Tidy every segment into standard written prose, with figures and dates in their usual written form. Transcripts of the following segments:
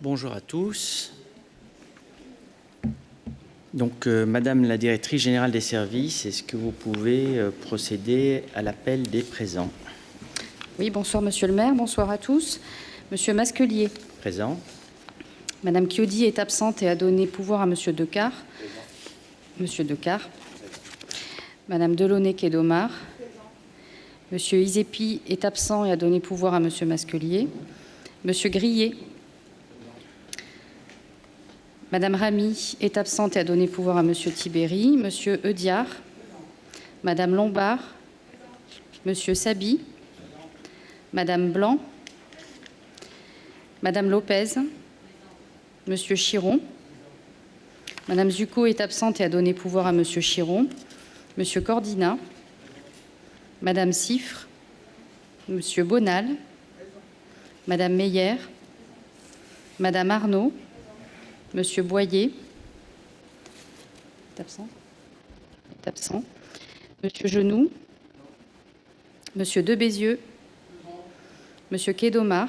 Bonjour à tous. Donc, Madame la Directrice Générale des Services, est-ce que vous pouvez procéder à l'appel des présents? Oui, bonsoir Monsieur le maire, bonsoir à tous. Monsieur Masquelier. Présent. Madame Chiodi est absente et a donné pouvoir à Monsieur Decart. Monsieur Decart. Madame Delaunay-Quédomar. Monsieur Isépi est absent et a donné pouvoir à Monsieur Masquelier. Monsieur Grillet. Madame Ramy est absente et a donné pouvoir à Monsieur Tibéri. Monsieur Eudiard. Madame Lombard. Monsieur Sabi. Madame Blanc. Madame Lopez. Monsieur Chiron. Madame Zucco est absente et a donné pouvoir à Monsieur Chiron. Monsieur Cordina. Madame Siffre. Monsieur Bonal. Madame Meyer. Madame Arnaud. Monsieur Boyer. Est absent. Est absent. Monsieur Genoux. Monsieur Debézieux. Monsieur Quédomar.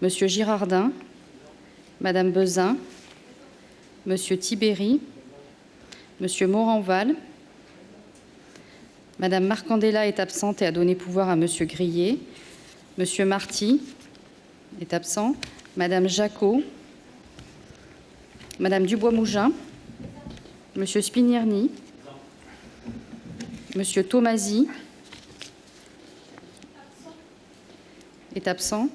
Monsieur Girardin. Madame Bezin. Monsieur Tibéri. Monsieur Moranval. Madame Marcandella est absente et a donné pouvoir à Monsieur Grillet. Monsieur Marty est absent. Madame Jacot. Madame Dubois-Mougin. Monsieur Spinierny. Monsieur Tomasi est absent.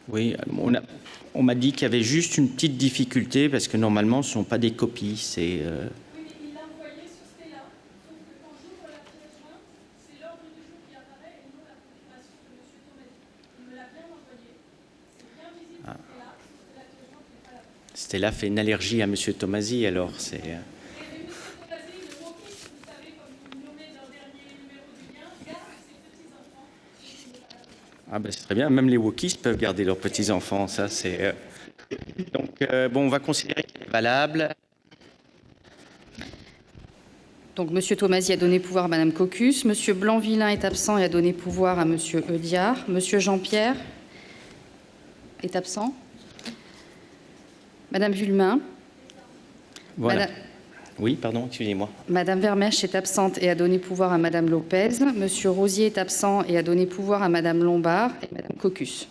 Oui, on m'a dit qu'il y avait juste une petite difficulté parce que normalement ce ne sont pas des copies. C'est, Oui, mais il l'a envoyé sur Stella. Sauf que quand j'ouvre la pièce jointe, c'est l'ordre du jour qui apparaît et non la confirmation de M. Tomasi. Il me l'a bien envoyé. C'est bien visible sur Stella, sauf que la pièce jointe n'est pas là. Stella fait une allergie à M. Tomasi, alors c'est... Et M. Tomasi, le wokiste, vous savez, comme vous le nommez dans le dernier numéro du lien, garde ses petits-enfants. Ah ben c'est très bien, même les wokistes peuvent garder leurs petits-enfants, ça c'est... Donc, bon, on va considérer qu'il est valable. Donc, Monsieur Tomasi a donné pouvoir à Madame Cocus. Monsieur Blanc-Villain est absent et a donné pouvoir à Monsieur Eudiard. Monsieur Jean-Pierre est absent. Madame Vulmain. Voilà. Madame... Oui, pardon, excusez-moi. Madame Vermèche est absente et a donné pouvoir à Madame Lopez. Monsieur Rosier est absent et a donné pouvoir à Madame Lombard et Madame Cocus.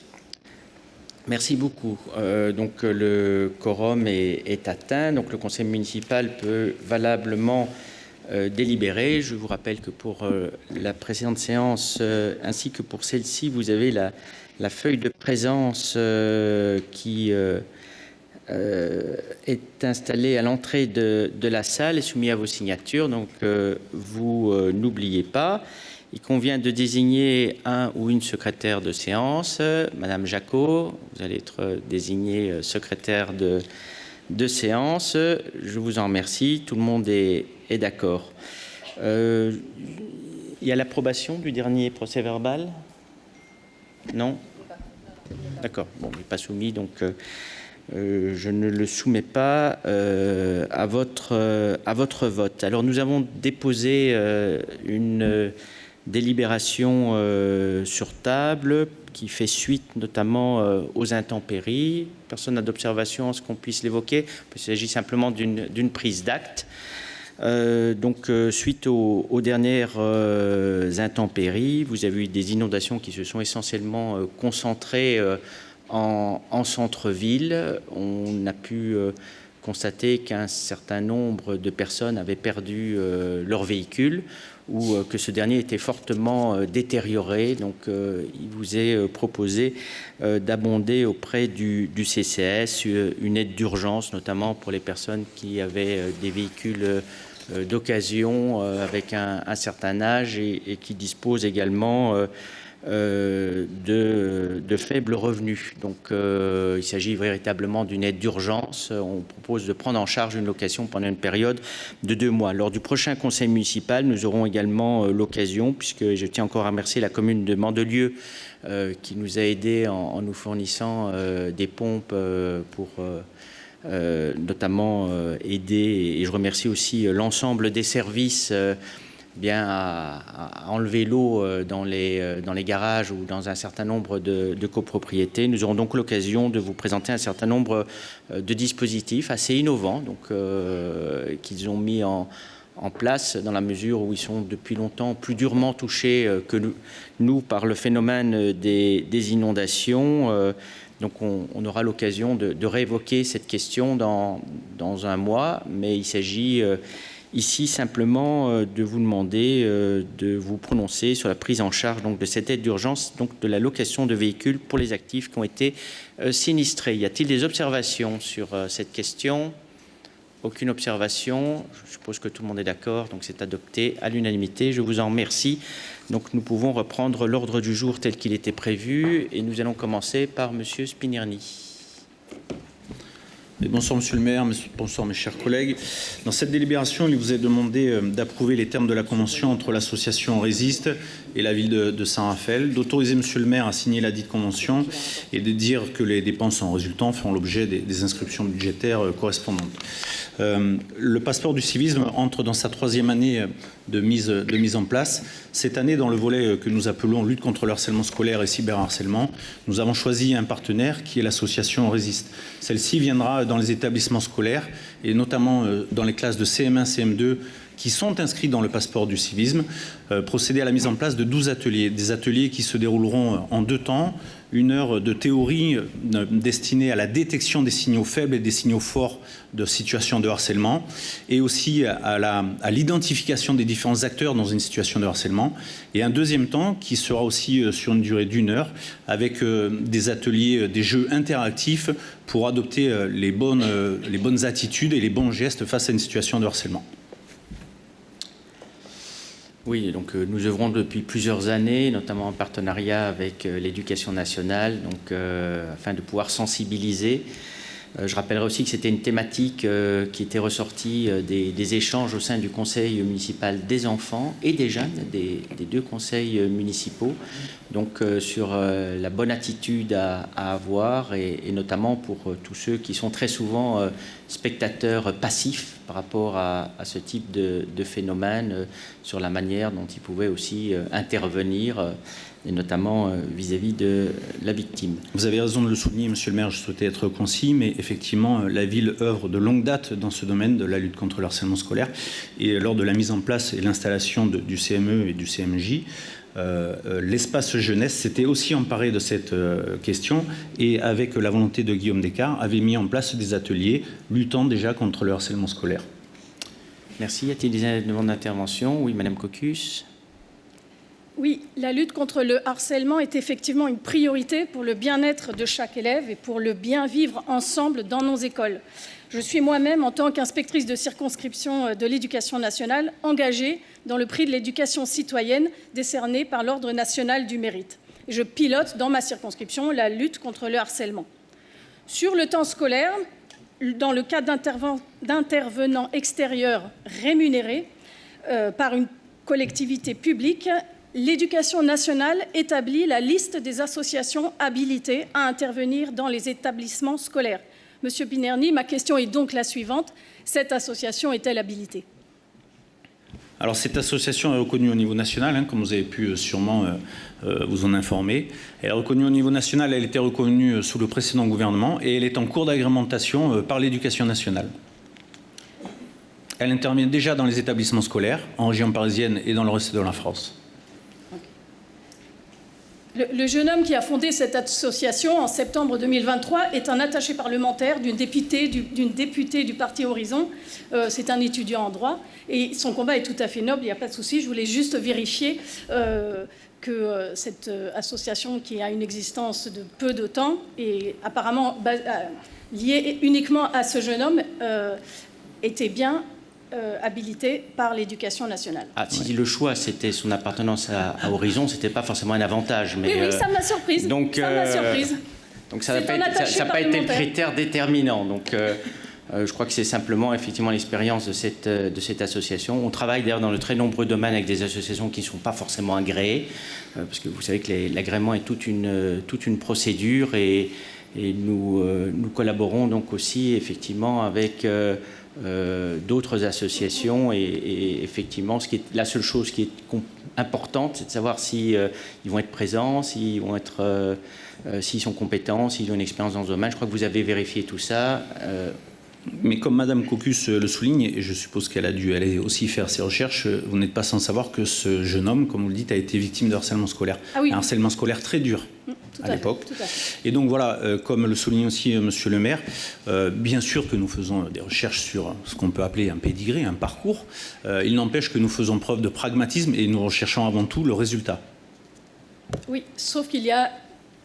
Merci beaucoup. Donc le quorum est atteint. Donc le conseil municipal peut valablement délibérer. Je vous rappelle que pour la précédente séance ainsi que pour celle-ci, vous avez la feuille de présence qui est installée à l'entrée de la salle et soumise à vos signatures. Donc vous n'oubliez pas. Il convient de désigner un ou une secrétaire de séance. Madame Jacot, vous allez être désignée secrétaire de séance. Je vous en remercie. Tout le monde est d'accord. Il y a l'approbation du dernier procès-verbal? Non? D'accord. Bon, il n'est pas soumis, donc je ne le soumets pas à votre vote. Alors, nous avons déposé une délibération sur table qui fait suite notamment aux intempéries. Personne n'a d'observation à ce qu'on puisse l'évoquer. Il s'agit simplement d'une prise d'acte. Donc, suite aux dernières intempéries, vous avez eu des inondations qui se sont essentiellement concentrées en centre-ville. On a pu constater qu'un certain nombre de personnes avaient perdu leur véhicule ou que ce dernier était fortement détérioré. Donc, il vous est proposé d'abonder auprès du CCS une aide d'urgence, notamment pour les personnes qui avaient des véhicules d'occasion avec un certain âge et qui disposent également de faibles revenus. Donc, il s'agit véritablement d'une aide d'urgence. On propose de prendre en charge une location pendant une période de 2 mois. Lors du prochain conseil municipal, nous aurons également l'occasion, puisque je tiens encore à remercier la commune de Mandelieu qui nous a aidés en nous fournissant des pompes pour notamment aider, et je remercie aussi l'ensemble des services bien à enlever l'eau dans les garages ou dans un certain nombre de copropriétés. Nous aurons donc l'occasion de vous présenter un certain nombre de dispositifs assez innovants donc, qu'ils ont mis en place dans la mesure où ils sont depuis longtemps plus durement touchés que nous par le phénomène des inondations. Donc on aura l'occasion de réévoquer cette question dans un mois, mais il s'agit ici simplement de vous demander de vous prononcer sur la prise en charge donc, de cette aide d'urgence, donc de la location de véhicules pour les actifs qui ont été sinistrés. Y a-t-il des observations sur cette question ? Aucune observation. Je suppose que tout le monde est d'accord, donc c'est adopté à l'unanimité. Je vous en remercie. Donc nous pouvons reprendre l'ordre du jour tel qu'il était prévu et nous allons commencer par Monsieur Spinierny. Bonsoir Monsieur le maire, bonsoir mes chers collègues. Dans cette délibération, il vous est demandé d'approuver les termes de la convention entre l'association Résiste et la ville de Saint-Raphaël, d'autoriser Monsieur le maire à signer la dite convention et de dire que les dépenses en résultant feront l'objet des inscriptions budgétaires correspondantes. Le passeport du civisme entre dans sa 3e année de mise en place. Cette année, dans le volet que nous appelons lutte contre le harcèlement scolaire et cyberharcèlement, nous avons choisi un partenaire qui est l'association Résiste. Celle-ci viendra dans les établissements scolaires et notamment dans les classes de CM1, CM2 qui sont inscrits dans le passeport du civisme, procéder à la mise en place de 12 ateliers. Des ateliers qui se dérouleront en 2 temps. 1 heure de théorie destinée à la détection des signaux faibles et des signaux forts de situations de harcèlement et aussi à l'identification des différents acteurs dans une situation de harcèlement. Et un 2e temps qui sera aussi sur une durée d'1 heure avec des ateliers, des jeux interactifs pour adopter les bonnes attitudes et les bons gestes face à une situation de harcèlement. Oui, donc nous œuvrons depuis plusieurs années, notamment en partenariat avec l'Éducation nationale, donc, afin de pouvoir sensibiliser. Je rappellerai aussi que c'était une thématique qui était ressortie des échanges au sein du conseil municipal des enfants et des jeunes, des 2 conseils municipaux, donc sur la bonne attitude à avoir et notamment pour tous ceux qui sont très souvent spectateurs passifs par rapport à ce type de phénomène, sur la manière dont ils pouvaient aussi intervenir et notamment vis-à-vis de la victime. Vous avez raison de le souligner, Monsieur le maire, je souhaitais être concis, mais effectivement, la ville œuvre de longue date dans ce domaine de la lutte contre le harcèlement scolaire. Et lors de la mise en place et l'installation du CME et du CMJ, l'espace jeunesse s'était aussi emparé de cette question et, avec la volonté de Guillaume Descartes, avait mis en place des ateliers luttant déjà contre le harcèlement scolaire. Merci. Y a-t-il des demandes d'intervention ? Oui, Madame Cocus. Oui, la lutte contre le harcèlement est effectivement une priorité pour le bien-être de chaque élève et pour le bien vivre ensemble dans nos écoles. Je suis moi-même, en tant qu'inspectrice de circonscription de l'Éducation nationale, engagée dans le prix de l'éducation citoyenne décerné par l'Ordre national du mérite. Et je pilote dans ma circonscription la lutte contre le harcèlement. Sur le temps scolaire, dans le cadre d'intervenants extérieurs rémunérés par une collectivité publique, l'Éducation nationale établit la liste des associations habilitées à intervenir dans les établissements scolaires. Monsieur Spinierny, ma question est donc la suivante. Cette association est-elle habilitée ? Alors cette association est reconnue au niveau national, comme vous avez pu sûrement vous en informer. Elle est reconnue au niveau national, elle était reconnue sous le précédent gouvernement et elle est en cours d'agrémentation par l'Éducation nationale. Elle intervient déjà dans les établissements scolaires, en région parisienne et dans le reste de la France. Le jeune homme qui a fondé cette association en septembre 2023 est un attaché parlementaire d'une députée du parti Horizon. C'est un étudiant en droit et son combat est tout à fait noble, il n'y a pas de souci. Je voulais juste vérifier que cette association qui a une existence de peu de temps et apparemment liée uniquement à ce jeune homme était bien habilité par l'Éducation nationale. Ah, si le choix c'était son appartenance à Horizon, c'était pas forcément un avantage. Mais, oui, ça m'a surprise. Donc, ça m'a surprise. Donc ça n'a pas été le critère déterminant. Donc je crois que c'est simplement effectivement l'expérience de cette association. On travaille d'ailleurs dans de très nombreux domaines avec des associations qui ne sont pas forcément agréées, parce que vous savez que l'agrément est toute une procédure et nous collaborons donc aussi effectivement avec d'autres associations et effectivement, la seule chose qui est importante, c'est de savoir si ils vont être présents, s'ils sont compétents, s'ils ont une expérience dans ce domaine. Je crois que vous avez vérifié tout ça. Mais comme Madame Cocus le souligne, et je suppose qu'elle a dû aller aussi faire ses recherches, vous n'êtes pas sans savoir que ce jeune homme, comme vous le dites, a été victime de harcèlement scolaire. Ah oui. Un harcèlement scolaire très dur à l'époque. Et donc voilà, comme le souligne aussi Monsieur le maire, bien sûr que nous faisons des recherches sur ce qu'on peut appeler un pédigré, un parcours. Il n'empêche que nous faisons preuve de pragmatisme et nous recherchons avant tout le résultat. Oui, sauf qu'il y a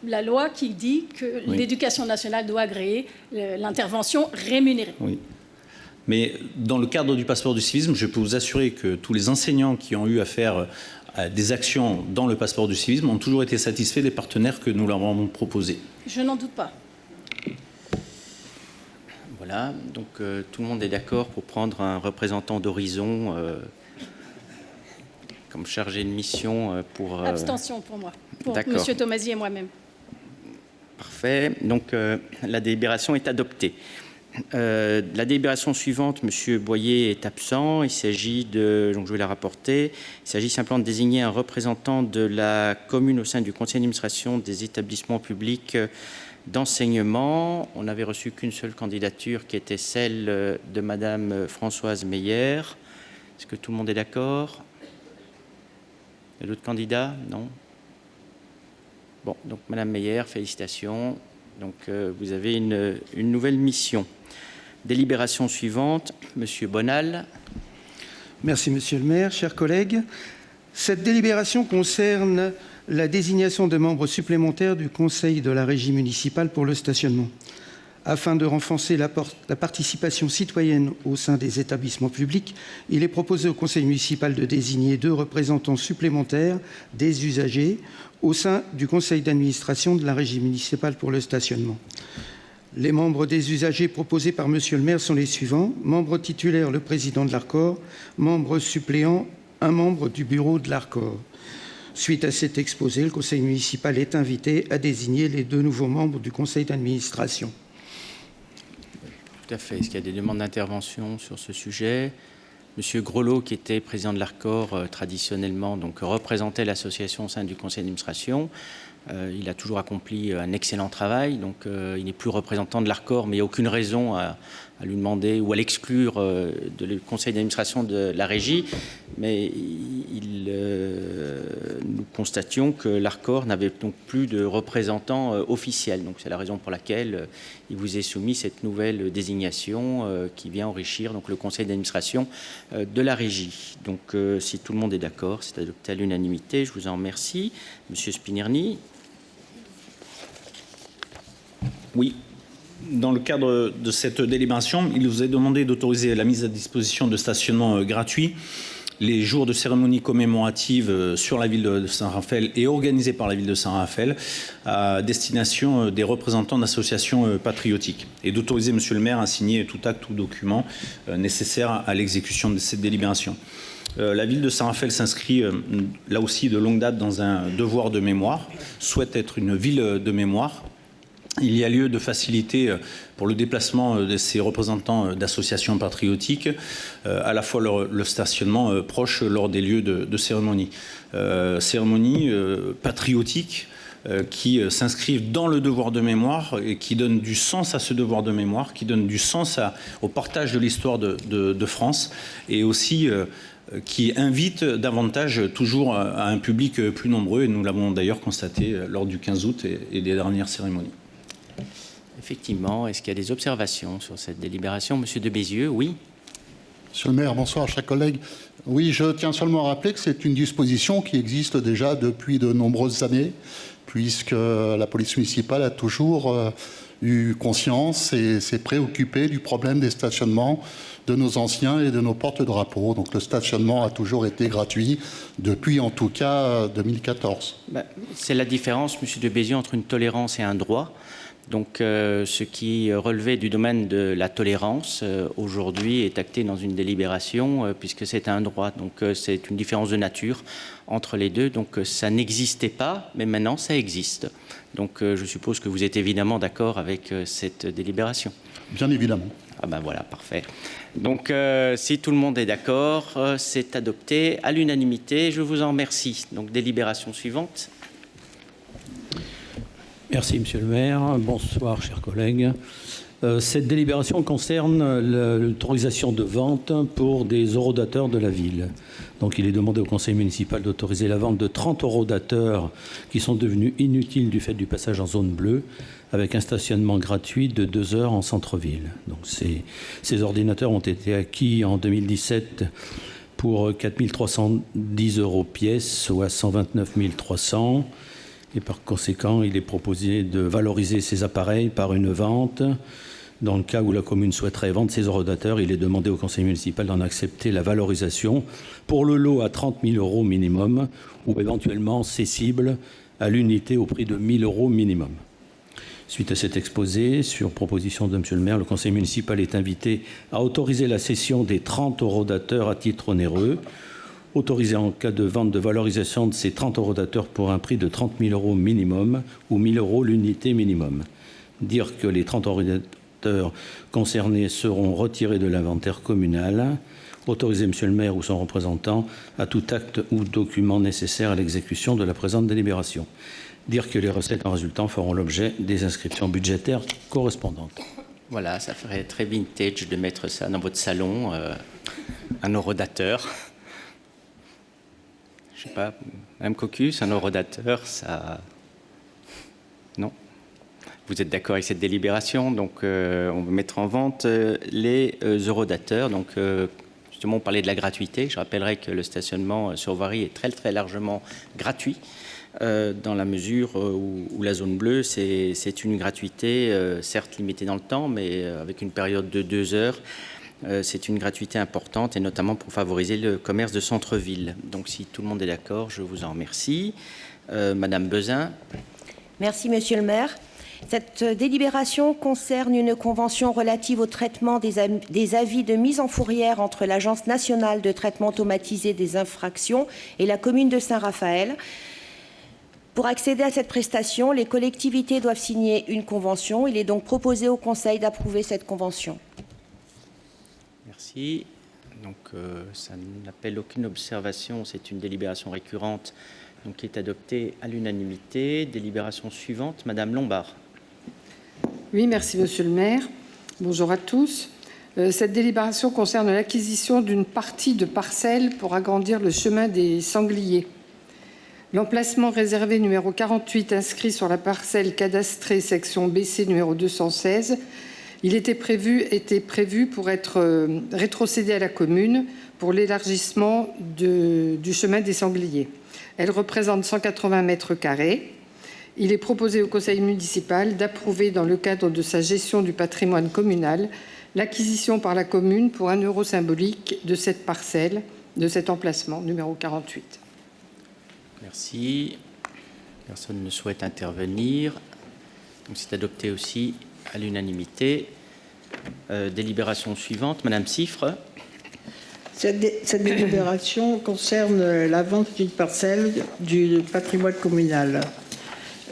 la loi qui dit que l'éducation nationale doit agréer l'intervention rémunérée. Oui. Mais dans le cadre du passeport du civisme, je peux vous assurer que tous les enseignants qui ont eu à faire des actions dans le passeport du civisme ont toujours été satisfaits des partenaires que nous leur avons proposés. Je n'en doute pas. Voilà, donc tout le monde est d'accord pour prendre un représentant d'Horizon comme chargé de mission pour... Abstention pour moi, pour D'accord. Monsieur Tomasi et moi-même. Parfait. Donc, la délibération est adoptée. La délibération suivante, M. Boyer est absent. Il s'agit de, donc je vais la rapporter, il s'agit simplement de désigner un représentant de la commune au sein du conseil d'administration des établissements publics d'enseignement. On n'avait reçu qu'une seule candidature qui était celle de Madame Françoise Meyer. Est-ce que tout le monde est d'accord? Il y a d'autres candidats? Non? Bon, donc Madame Meyer, félicitations. Donc vous avez une nouvelle mission. Délibération suivante, Monsieur Bonal. Merci Monsieur le maire, chers collègues. Cette délibération concerne la désignation de membres supplémentaires du Conseil de la régie municipale pour le stationnement. Afin de renforcer la participation citoyenne au sein des établissements publics, il est proposé au Conseil municipal de désigner 2 représentants supplémentaires des usagers au sein du Conseil d'administration de la régie municipale pour le stationnement. Les membres des usagers proposés par Monsieur le maire sont les suivants. Membre titulaire, le président de l'ARCOR. Membre suppléant, un membre du bureau de l'ARCOR. Suite à cet exposé, le Conseil municipal est invité à désigner les 2 nouveaux membres du Conseil d'administration. Tout à fait. Est-ce qu'il y a des demandes d'intervention sur ce sujet? Monsieur Grelot, qui était président de l'ARCOR traditionnellement, donc représentait l'association au sein du conseil d'administration. Il a toujours accompli un excellent travail, donc il n'est plus représentant de l'ARCOR, mais il n'y a aucune raison à lui demander ou à l'exclure du conseil d'administration de la régie. Mais nous constations que l'ARCOR n'avait donc plus de représentant officiel. Donc c'est la raison pour laquelle il vous est soumis cette nouvelle désignation qui vient enrichir donc, le conseil d'administration de la régie. Donc si tout le monde est d'accord, c'est adopté à l'unanimité. Je vous en remercie. Monsieur Spinirny. Oui. Dans le cadre de cette délibération, il vous est demandé d'autoriser la mise à disposition de stationnement gratuit les jours de cérémonie commémorative sur la ville de Saint-Raphaël et organisés par la ville de Saint-Raphaël à destination des représentants d'associations patriotiques et d'autoriser Monsieur le maire à signer tout acte ou document nécessaire à l'exécution de cette délibération. La ville de Saint-Raphaël s'inscrit là aussi de longue date dans un devoir de mémoire, souhaite être une ville de mémoire. Il y a lieu de faciliter pour le déplacement de ces représentants d'associations patriotiques à la fois le stationnement proche lors des lieux de cérémonie. Cérémonies patriotiques qui s'inscrivent dans le devoir de mémoire et qui donnent du sens à ce devoir de mémoire, qui donnent du sens au partage de l'histoire de France et aussi qui invite davantage toujours à un public plus nombreux et nous l'avons d'ailleurs constaté lors du 15 août et des dernières cérémonies. Effectivement, est-ce qu'il y a des observations sur cette délibération? Monsieur de Bézieux, oui. Monsieur le maire, bonsoir, chers collègues. Oui, je tiens seulement à rappeler que c'est une disposition qui existe déjà depuis de nombreuses années, puisque la police municipale a toujours eu conscience et s'est préoccupée du problème des stationnements de nos anciens et de nos porte-drapeaux. Donc le stationnement a toujours été gratuit depuis en tout cas 2014. C'est la différence, monsieur de Bézieux, entre une tolérance et un droit. Donc, ce qui relevait du domaine de la tolérance, aujourd'hui, est acté dans une délibération, puisque c'est un droit. Donc, c'est une différence de nature entre les deux. Donc, ça n'existait pas, mais maintenant, ça existe. Donc, je suppose que vous êtes évidemment d'accord avec cette délibération. Bien évidemment. Ah ben voilà, parfait. Donc, si tout le monde est d'accord, c'est adopté à l'unanimité. Je vous en remercie. Donc, délibération suivante. Merci, Monsieur le maire. Bonsoir, chers collègues. Cette délibération concerne l'autorisation de vente pour des horodateurs de la ville. Donc, il est demandé au conseil municipal d'autoriser la vente de 30 horodateurs qui sont devenus inutiles du fait du passage en zone bleue, avec un stationnement gratuit de 2 heures en centre-ville. Donc, ces ordinateurs ont été acquis en 2017 pour 4 310 € pièce, soit 129 300. Et par conséquent, il est proposé de valoriser ces appareils par une vente. Dans le cas où la commune souhaiterait vendre ces horodateurs, il est demandé au conseil municipal d'en accepter la valorisation pour le lot à 30 000 € minimum ou éventuellement cessible à l'unité au prix de 1 000 € minimum. Suite à cet exposé, sur proposition de Monsieur le maire, le conseil municipal est invité à autoriser la cession des 30 horodateurs à titre onéreux, autorisé en cas de vente de valorisation de ces 30 horodateurs pour un prix de 30 000 € minimum ou 1 000 € l'unité minimum. Dire que les 30 horodateurs concernés seront retirés de l'inventaire communal. Autoriser Monsieur le maire ou son représentant à tout acte ou document nécessaire à l'exécution de la présente délibération. Dire que les recettes en résultant feront l'objet des inscriptions budgétaires correspondantes. Voilà, ça ferait très vintage de mettre ça dans votre salon, un horodateur. Je sais pas, Mme Cocus, un horodateur, ça... Non? Vous êtes d'accord avec cette délibération? Donc, on va mettre en vente les horodateurs. Donc, justement, on parlait de la gratuité. Je rappellerai que le stationnement sur voirie est très, très largement gratuit, dans la mesure où la zone bleue, c'est une gratuité, certes limitée dans le temps, mais avec une période de 2 heures. C'est une gratuité importante et notamment pour favoriser le commerce de centre-ville. Donc, si tout le monde est d'accord, je vous en remercie. Madame Bezin. Merci, Monsieur le maire. Cette délibération concerne une convention relative au traitement des avis de mise en fourrière entre l'Agence nationale de traitement automatisé des infractions et la commune de Saint-Raphaël. Pour accéder à cette prestation, les collectivités doivent signer une convention. Il est donc proposé au Conseil d'approuver cette convention. Merci. Donc, ça n'appelle aucune observation. C'est une délibération récurrente donc, qui est adoptée à l'unanimité. Délibération suivante, Madame Lombard. Oui, merci Monsieur le maire. Bonjour à tous. Cette délibération concerne l'acquisition d'une partie de parcelle pour agrandir le chemin des Sangliers. L'emplacement réservé numéro 48 inscrit sur la parcelle cadastrée section BC numéro 216, il était prévu pour être rétrocédé à la commune pour l'élargissement du chemin des Sangliers. Elle représente 180 mètres carrés. Il est proposé au conseil municipal d'approuver dans le cadre de sa gestion du patrimoine communal l'acquisition par la commune pour 1 € symbolique de cette parcelle, de cet emplacement numéro 48. Merci. Personne ne souhaite intervenir. Donc c'est adopté aussi à l'unanimité. Délibération suivante, Madame Siffre. Cette délibération concerne la vente d'une parcelle du patrimoine communal.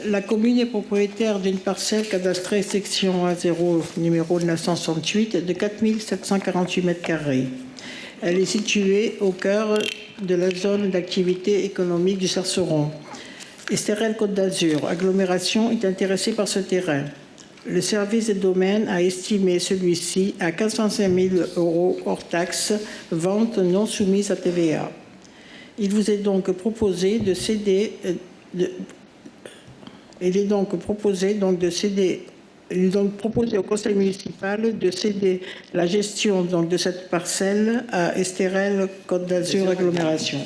La commune est propriétaire d'une parcelle cadastrée section A0 numéro 968 de 4 748 mètres carrés. Elle est située au cœur de la zone d'activité économique du Cerceron. Estérel Côte d'Azur, agglomération, est intéressée par ce terrain. Le service des domaines a estimé celui-ci à 405 000 € hors taxes, vente non soumise à TVA. Il vous est donc proposé de céder... Il est donc proposé au conseil municipal de céder la gestion donc, de cette parcelle à Estérel Côte d'Azur agglomération.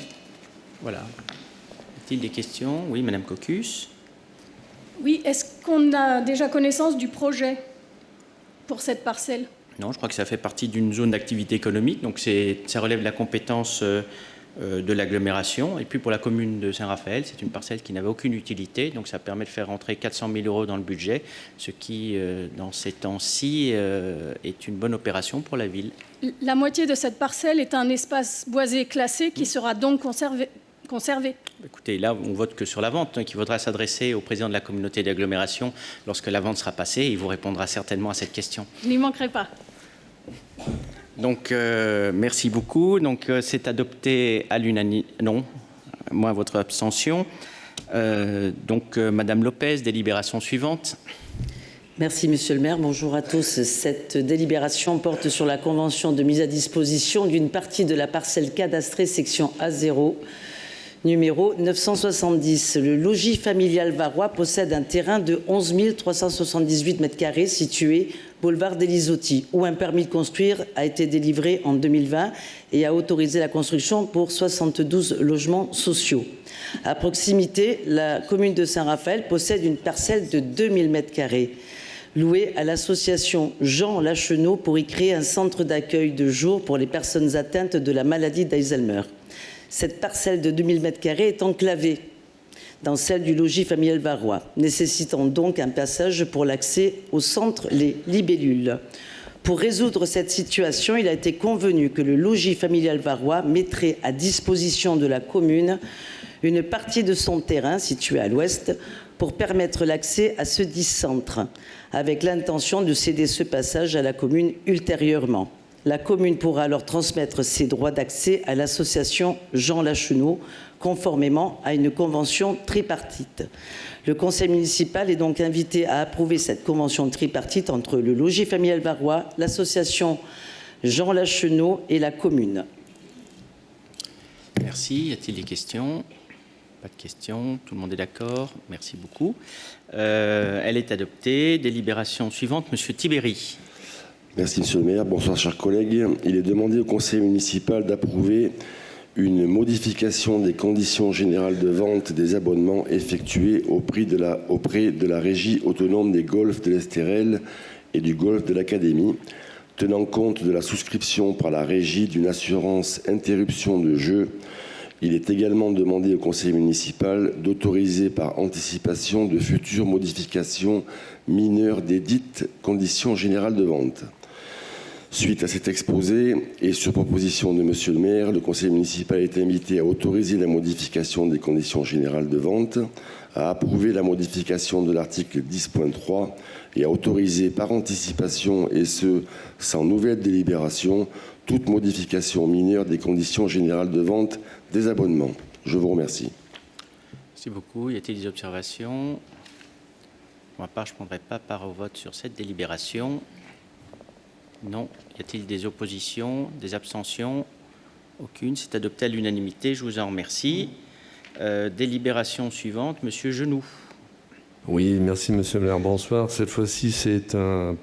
Voilà. Y a-t-il des questions? Oui, Madame Cocus. Oui, est-ce qu'on a déjà connaissance du projet pour cette parcelle? Non, je crois que ça fait partie d'une zone d'activité économique, donc ça relève de la compétence de l'agglomération. Et puis pour la commune de Saint-Raphaël, c'est une parcelle qui n'avait aucune utilité, donc ça permet de faire rentrer 400 000 € dans le budget, ce qui, dans ces temps-ci, est une bonne opération pour la ville. La moitié de cette parcelle est un espace boisé classé qui sera donc conservé. Écoutez, là, on vote que sur la vente, donc il faudra s'adresser au président de la communauté d'agglomération lorsque la vente sera passée, et il vous répondra certainement à cette question. Je n'y manquerai pas. Donc, merci beaucoup. Donc, c'est adopté à l'unanimité. Non, moins votre abstention. Madame Lopez, délibération suivante. Merci, Monsieur le maire. Bonjour à tous. Cette délibération porte sur la convention de mise à disposition d'une partie de la parcelle cadastrée section A0, numéro 970. Le logis familial varois possède un terrain de 11 378 m² situé boulevard des Lisotti, où un permis de construire a été délivré en 2020 et a autorisé la construction pour 72 logements sociaux. À proximité, la commune de Saint-Raphaël possède une parcelle de 2000 m² louée à l'association Jean Lachenot pour y créer un centre d'accueil de jour pour les personnes atteintes de la maladie d'Alzheimer. Cette parcelle de 2000 m² est enclavée dans celle du logis familial varois, nécessitant donc un passage pour l'accès au centre Les Libellules. Pour résoudre cette situation, il a été convenu que le logis familial varois mettrait à disposition de la commune une partie de son terrain situé à l'ouest pour permettre l'accès à ce dit centre, avec l'intention de céder ce passage à la commune ultérieurement. La commune pourra alors transmettre ses droits d'accès à l'association Jean Lachenot, conformément à une convention tripartite. Le conseil municipal est donc invité à approuver cette convention tripartite entre le logis familial varois, l'association Jean Lachenot et la commune. Merci. Y a-t-il des questions? Pas de questions. Tout le monde est d'accord. Merci beaucoup. Elle est adoptée. Délibération suivante. Monsieur Tibéri. Merci, Monsieur le maire. Bonsoir, chers collègues. Il est demandé au conseil municipal d'approuver une modification des conditions générales de vente des abonnements effectués auprès de la régie autonome des golfs de l'Estérel et du golf de l'Académie, tenant compte de la souscription par la régie d'une assurance interruption de jeu. Il est également demandé au conseil municipal d'autoriser par anticipation de futures modifications mineures des dites conditions générales de vente. Suite à cet exposé et sur proposition de Monsieur le maire, le conseil municipal est invité à autoriser la modification des conditions générales de vente, à approuver la modification de l'article 10.3 et à autoriser par anticipation, et ce, sans nouvelle délibération, toute modification mineure des conditions générales de vente des abonnements. Je vous remercie. Merci beaucoup. Y a-t-il des observations? Pour ma part, je ne prendrai pas part au vote sur cette délibération. Non. Y a-t-il des oppositions, des abstentions? Aucune. C'est adopté à l'unanimité. Je vous en remercie. Délibération suivante, Monsieur Genoux. Oui, merci Monsieur le maire. Bonsoir. Cette fois-ci, c'est une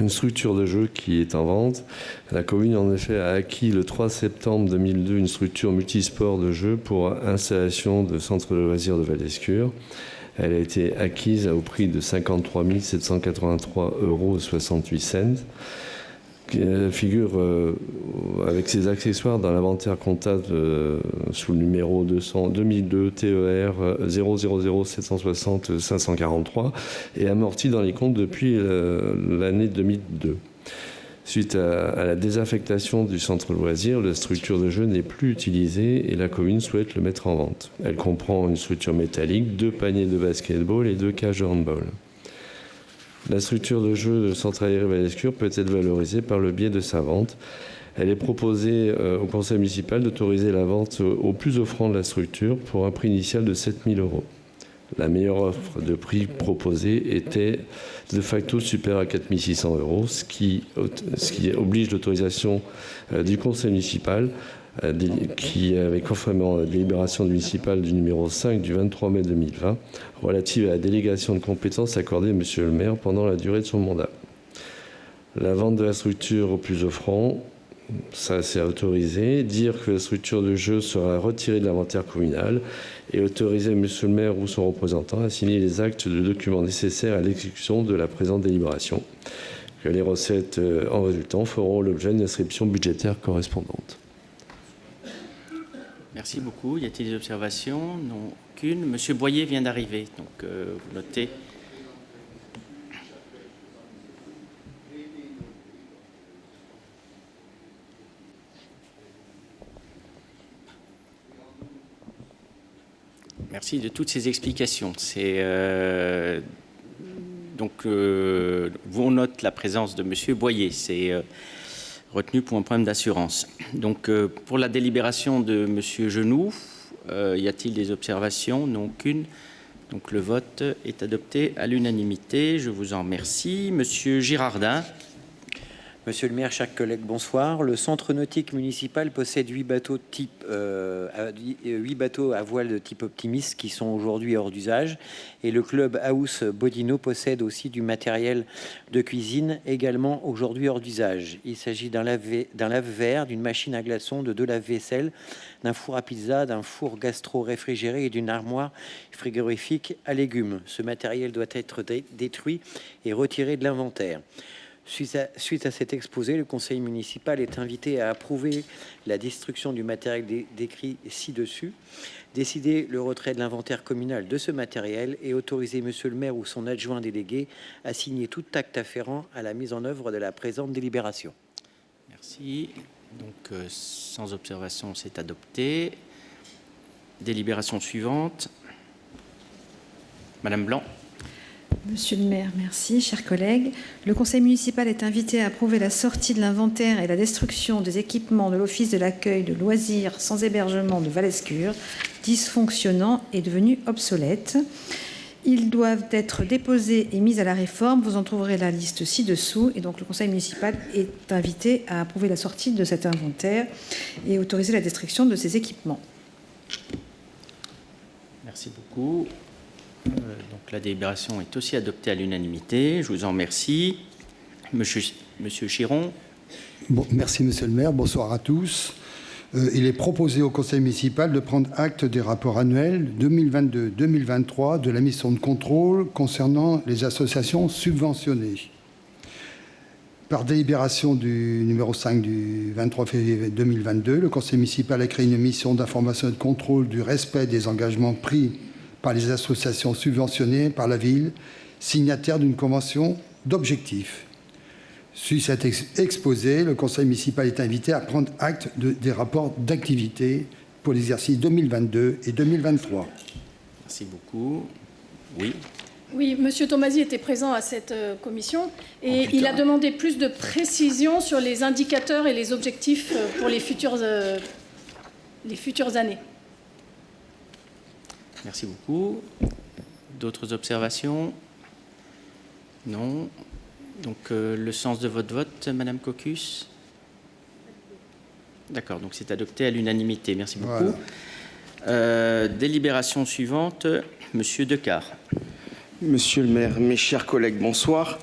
structure de jeu qui est en vente. La commune, en effet, a acquis le 3 septembre 2002 une structure multisport de jeu pour installation de centre de loisirs de Val-d'Escure. Elle a été acquise au prix de 53 783,68 €. Elle figure avec ses accessoires dans l'inventaire comptable sous le numéro 2002 TER 000 760 543 et amortie dans les comptes depuis l'année 2002. Suite à la désaffectation du centre loisir, la structure de jeu n'est plus utilisée et la commune souhaite le mettre en vente. Elle comprend une structure métallique, 2 paniers de basketball et 2 cages de handball. La structure de jeu de centre aéré Val-d'Escure peut être valorisée par le biais de sa vente. Elle est proposée au conseil municipal d'autoriser la vente au plus offrant de la structure pour un prix initial de 7 000 €. La meilleure offre de prix proposée était de facto supérieure à 4 600 €, ce qui oblige l'autorisation du conseil municipal qui avait conformément à la délibération municipale du numéro 5 du 23 mai 2020 relative à la délégation de compétences accordée à Monsieur le maire pendant la durée de son mandat. La vente de la structure au plus offrant, ça c'est autorisé. Dire que la structure de jeu sera retirée de l'inventaire communal et autoriser Monsieur le maire ou son représentant à signer les actes de documents nécessaires à l'exécution de la présente délibération. Que les recettes en résultant feront l'objet d'une inscription budgétaire correspondante. Merci beaucoup. Y a-t-il des observations? Non, aucune. Monsieur Boyer vient d'arriver, donc vous notez. Merci de toutes ces explications. On note la présence de Monsieur Boyer. C'est retenu pour un problème d'assurance. Donc, pour la délibération de Monsieur Genoux, y a-t-il des observations? Non, aucune. Donc, le vote est adopté à l'unanimité. Je vous en remercie. Monsieur Girardin. Monsieur le maire, chers collègues, bonsoir. Le centre nautique municipal possède 8 bateaux à voile de type Optimis qui sont aujourd'hui hors d'usage. Et le club House Bodino possède aussi du matériel de cuisine également aujourd'hui hors d'usage. Il s'agit d'un lave-verre, d'une machine à glaçons, de 2 lave-vaisselle, d'un four à pizza, d'un four gastro-réfrigéré et d'une armoire frigorifique à légumes. Ce matériel doit être détruit et retiré de l'inventaire. Suite à cet exposé, le conseil municipal est invité à approuver la destruction du matériel décrit ci-dessus, décider le retrait de l'inventaire communal de ce matériel et autoriser monsieur le maire ou son adjoint délégué à signer tout acte afférent à la mise en œuvre de la présente délibération. Merci. Donc, sans observation, c'est adopté. Délibération suivante. Madame Blanc. Monsieur le maire, merci. Chers collègues, le conseil municipal est invité à approuver la sortie de l'inventaire et la destruction des équipements de l'office de l'accueil de loisirs sans hébergement de Valescure, dysfonctionnants et devenus obsolètes. Ils doivent être déposés et mis à la réforme. Vous en trouverez la liste ci-dessous. Et donc, le conseil municipal est invité à approuver la sortie de cet inventaire et autoriser la destruction de ces équipements. Merci beaucoup. Donc la délibération est aussi adoptée à l'unanimité. Je vous en remercie. Monsieur Chiron. Bon, merci Monsieur le maire. Bonsoir à tous. Il est proposé au conseil municipal de prendre acte des rapports annuels 2022-2023 de la mission de contrôle concernant les associations subventionnées. Par délibération du numéro 5 du 23 février 2022, le conseil municipal a créé une mission d'information et de contrôle du respect des engagements pris par les associations subventionnées par la ville, signataires d'une convention d'objectifs. Suite à cet exposé, le conseil municipal est invité à prendre acte des rapports d'activité pour l'exercice 2022 et 2023. Merci beaucoup. Oui. Oui, Monsieur Tomasi était présent à cette commission et il a demandé plus de précision sur les indicateurs et les objectifs pour les futures années. Merci beaucoup. D'autres observations? Non. Donc, le sens de votre vote, Madame Cocus? D'accord, donc c'est adopté à l'unanimité. Merci beaucoup. Voilà. Délibération suivante, Monsieur Decart. Monsieur le maire, mes chers collègues, bonsoir.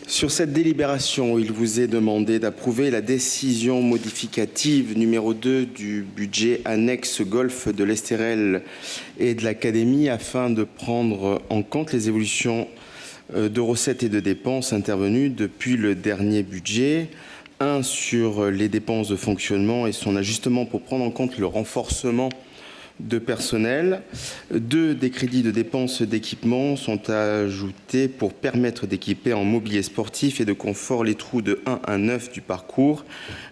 Sur cette délibération, il vous est demandé d'approuver la décision modificative numéro 2 du budget annexe golf de l'Estérel et de l'Académie afin de prendre en compte les évolutions de recettes et de dépenses intervenues depuis le dernier budget. 1 sur les dépenses de fonctionnement et son ajustement pour prendre en compte le renforcement de personnel. 2 des crédits de dépenses d'équipement sont ajoutés pour permettre d'équiper en mobilier sportif et de confort les trous de 1 à 9 du parcours,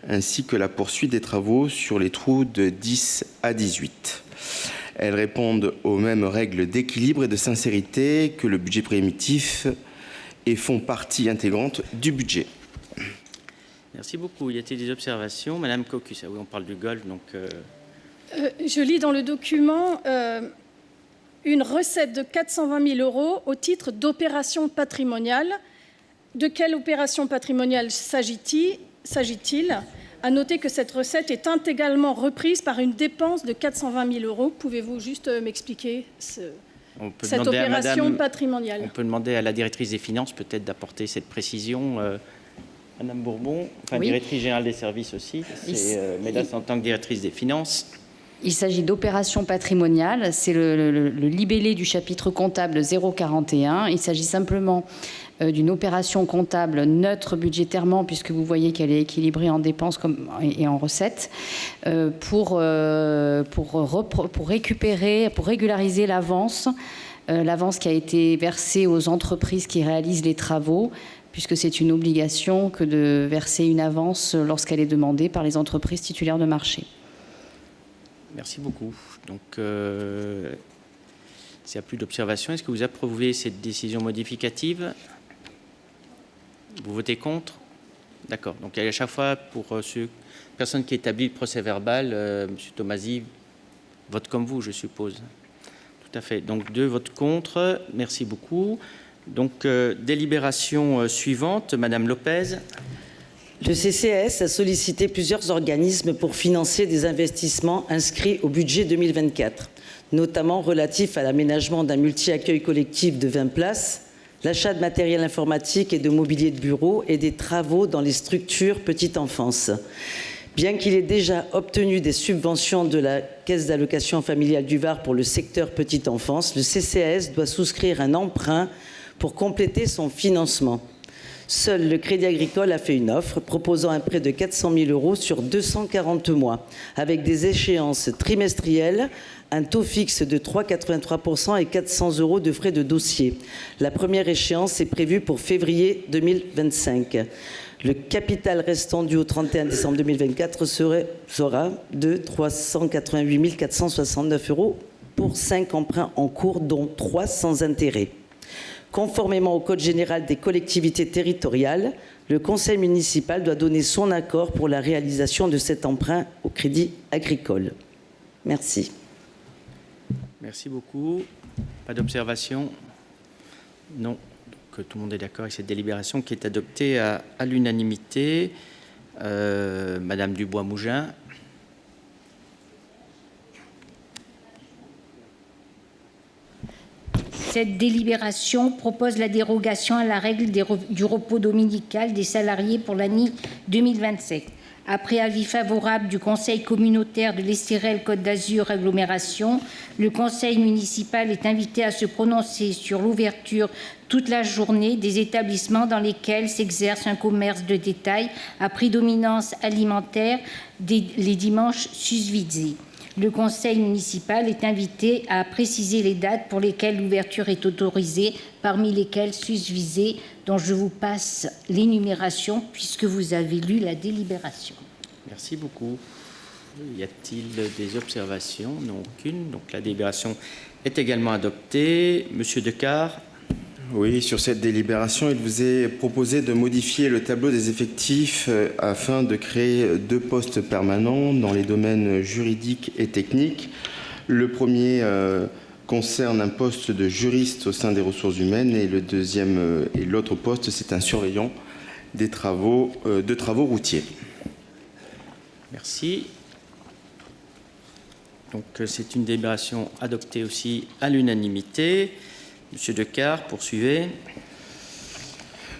ainsi que la poursuite des travaux sur les trous de 10 à 18. Elles répondent aux mêmes règles d'équilibre et de sincérité que le budget primitif et font partie intégrante du budget. Merci beaucoup. Y a-t-il des observations? Madame Cocus, ah oui, on parle du golf, donc... Je lis dans le document une recette de 420 000 € au titre d'opération patrimoniale. De quelle opération patrimoniale s'agit-il? À noter que cette recette est intégralement reprise par une dépense de 420 000 €. Pouvez-vous juste m'expliquer cette opération patrimoniale? On peut demander à la directrice des finances peut-être d'apporter cette précision. Madame Bourbon, enfin, oui. Directrice générale des services aussi, mais là c'est en tant que directrice des finances. Il s'agit d'opérations patrimoniales. C'est le libellé du chapitre comptable 041. Il s'agit simplement d'une opération comptable neutre budgétairement, puisque vous voyez qu'elle est équilibrée en dépenses et en recettes, pour régulariser l'avance qui a été versée aux entreprises qui réalisent les travaux, puisque c'est une obligation que de verser une avance lorsqu'elle est demandée par les entreprises titulaires de marché. Merci beaucoup. Donc, s'il n'y a plus d'observation, est-ce que vous approuvez cette décision modificative ? Vous votez contre? D'accord. Donc, à chaque fois, pour personne qui établit le procès-verbal, M. Tomasi vote comme vous, je suppose. Tout à fait. Donc, 2 votes contre. Merci beaucoup. Donc, délibération suivante, Madame Lopez. Le CCAS a sollicité plusieurs organismes pour financer des investissements inscrits au budget 2024, notamment relatifs à l'aménagement d'un multi-accueil collectif de 20 places, l'achat de matériel informatique et de mobilier de bureau et des travaux dans les structures petite enfance. Bien qu'il ait déjà obtenu des subventions de la Caisse d'allocation familiale du Var pour le secteur petite enfance, le CCAS doit souscrire un emprunt pour compléter son financement. Seul le Crédit Agricole a fait une offre proposant un prêt de 400 000 € sur 240 mois, avec des échéances trimestrielles, un taux fixe de 3,83% et 400 € de frais de dossier. La première échéance est prévue pour février 2025. Le capital restant dû au 31 décembre 2024 sera de 388 469 € pour 5 emprunts en cours, dont 3 sans intérêt. Conformément au Code général des collectivités territoriales, le conseil municipal doit donner son accord pour la réalisation de cet emprunt au Crédit Agricole. Merci. Merci beaucoup. Pas d'observation? Non. Donc, tout le monde est d'accord avec cette délibération qui est adoptée à l'unanimité. Madame Dubois-Mougin. Cette délibération propose la dérogation à la règle du repos dominical des salariés pour l'année 2027. Après avis favorable du Conseil communautaire de l'Estérel-Côte d'Azur agglomération, le Conseil municipal est invité à se prononcer sur l'ouverture toute la journée des établissements dans lesquels s'exerce un commerce de détail à prédominance alimentaire les dimanches susvisés. Le conseil municipal est invité à préciser les dates pour lesquelles l'ouverture est autorisée, parmi lesquelles susvisées, dont je vous passe l'énumération puisque vous avez lu la délibération. Merci beaucoup. Y a-t-il des observations? Non, aucune. Donc la délibération est également adoptée. Monsieur Decart. Oui, sur cette délibération, il vous est proposé de modifier le tableau des effectifs afin de créer 2 postes permanents dans les domaines juridiques et techniques. Le premier concerne un poste de juriste au sein des ressources humaines et le deuxième et l'autre poste, c'est un surveillant des travaux routiers. Merci. Donc c'est une délibération adoptée aussi à l'unanimité. Monsieur Decart, poursuivez.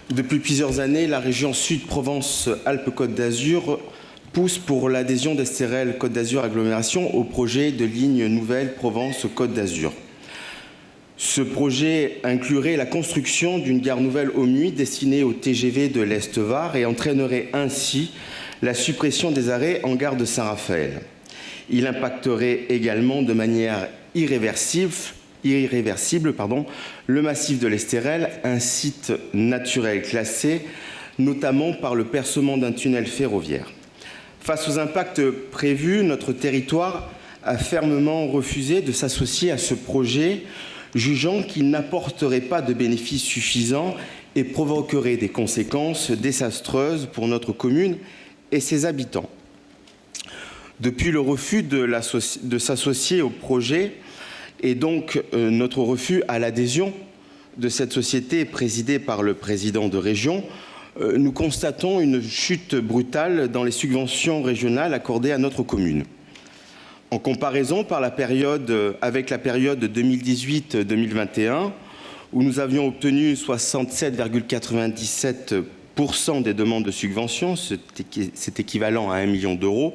Depuis plusieurs années, la région Sud-Provence-Alpes-Côte d'Azur pousse pour l'adhésion d'Estérel-Côte d'Azur agglomération au projet de ligne nouvelle Provence-Côte d'Azur. Ce projet inclurait la construction d'une gare nouvelle au Muy destinée au TGV de l'Est-Var et entraînerait ainsi la suppression des arrêts en gare de Saint-Raphaël. Il impacterait également de manière irréversible, le massif de l'Estérel, un site naturel classé, notamment par le percement d'un tunnel ferroviaire. Face aux impacts prévus, notre territoire a fermement refusé de s'associer à ce projet, jugeant qu'il n'apporterait pas de bénéfices suffisants et provoquerait des conséquences désastreuses pour notre commune et ses habitants. Depuis le refus de s'associer au projet, et donc notre refus à l'adhésion de cette société présidée par le président de région, nous constatons une chute brutale dans les subventions régionales accordées à notre commune. En comparaison avec la période 2018-2021, où nous avions obtenu 67,97% des demandes de subventions, c'est équivalent à 1 million d'euros,